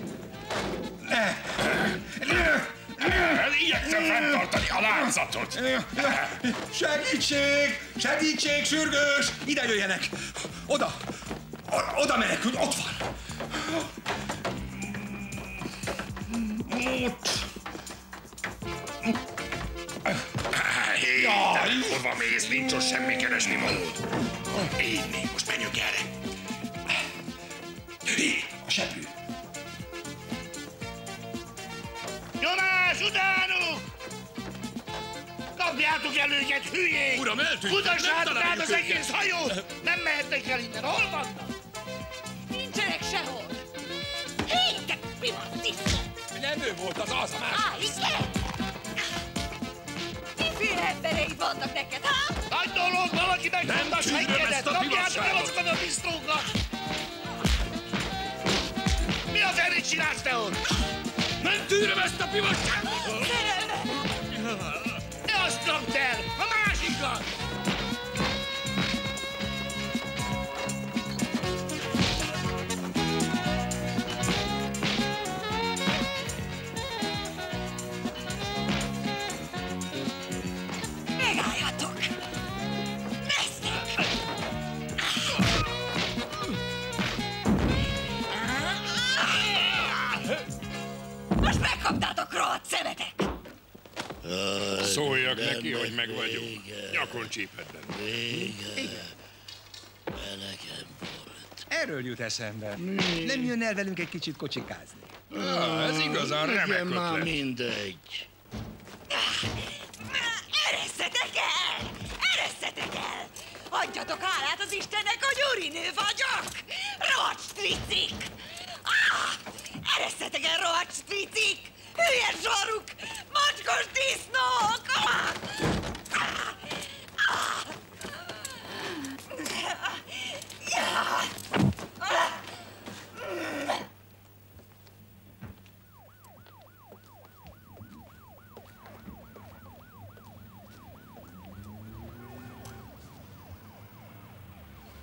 Igyekszem fenntartani a láncatot! Segítség! Segítség, sürgős! Ide jöjjenek! Oda! Oda menekülj, ott van! Jaj! Hova mész? Nincs ott semmi keresni valód. Így még, most menjünk erre. A seprő! Nyomás utánuk! Kapjátok el őket, hülyék! Uram, eltűnt! Mutassátok át az egész hajót! Nem mehetnek el innen, hol vannak? Nincsenek sehol! Hé, te pimasz disznó! Nem ő volt az a másik! Igen? Miféle embereid vannak neked, ha? Nagy dolog, valaki megmondta a senkedet! Kapjátok el azokat a disznókat! Mi az erőt csinálsz te ott? Nem tűröm ezt a pimasságot! Ne azt kapd el! A másikat! Szóljak neki, hogy meg vagyok. Nyakon csíped benne. Erről jut eszembe. Nem jön el velünk egy kicsit kocsikázni? Ez igazán remek már ötlet. mindegy. Eresszetek el! Eresszetek el! Adjatok hálát az Istennek, hogy úrinő vagyok! Rohadt stricik! Eresszetek el, rohadt stricik! Hülye zsaruk! Macskos disznók!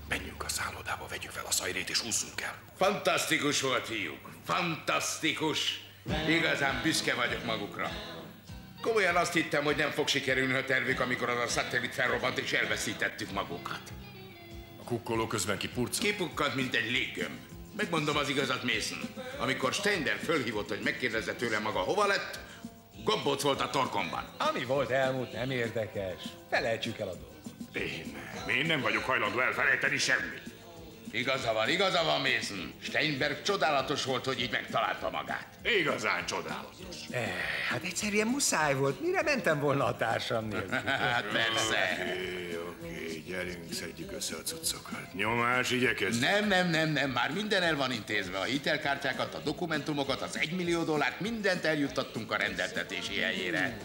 Menjünk a szállodába, vegyük fel a szajrét és húzzunk el. Fantasztikus volt, fiúk. Fantasztikus. Igazán büszke vagyok magukra. Komolyan azt hittem, hogy nem fog sikerülni a tervük, amikor az a szatellit felrobbant és elveszítettük magukat. A kukkoló közben kipurcant. Kipukkant, mint egy léggömb. Megmondom az igazat, Mason. Amikor Steiner fölhívott, hogy megkérdezze tőle maga hova lett, gombóc volt a torkomban. Ami volt elmúlt, nem érdekes. Felejtsük el a dolgot. Én nem vagyok hajlandó elfelejteni semmit. Igaza van, Mason. Steinberg csodálatos volt, hogy így megtalálta magát. Igazán csodálatos. Hát egyszerűen muszáj volt. Mire mentem volna a társam nélkül? Hát persze. Oké, gyerünk, szedjük össze a cuccokat. Nyomás, igyekezz. Nem, már minden el van intézve. A hitelkártyákat, a dokumentumokat, az $1 millió, mindent eljuttattunk a rendeltetési helyére.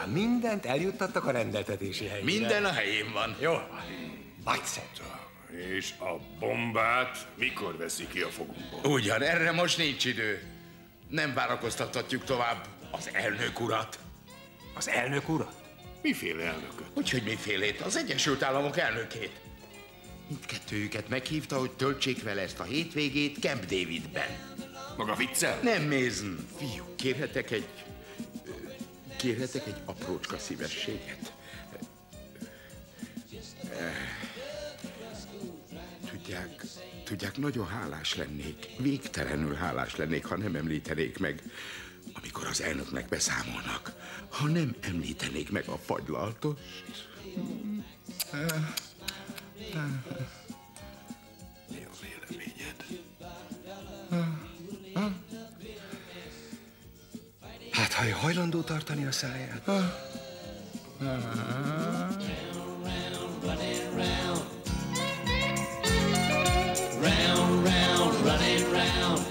Mindent eljuttattak a rendeltetési helyére? Minden a helyén van. Jó, nagyszerű. És a bombát mikor veszi ki a fogunkból? Ugyan, erre most nincs idő. Nem várakoztathatjuk tovább az elnök urat. Az elnök urat? Miféle elnököt? Úgyhogy mifélét? Az Egyesült Államok elnökét. Mindkettőjüket meghívta, hogy töltsék vele ezt a hétvégét Camp Davidben. Maga viccel? Nem, Mason. Fiú, kérhetek egy aprócska szívességet? Tudják, nagyon hálás lennék, végtelenül hálás lennék, ha nem említenék meg, amikor az elnöknek beszámolnak, ha nem említenék meg a fagylaltost. Mi a véleményed? Hát, ha ő hajlandó tartani a száját. Round, round, running round.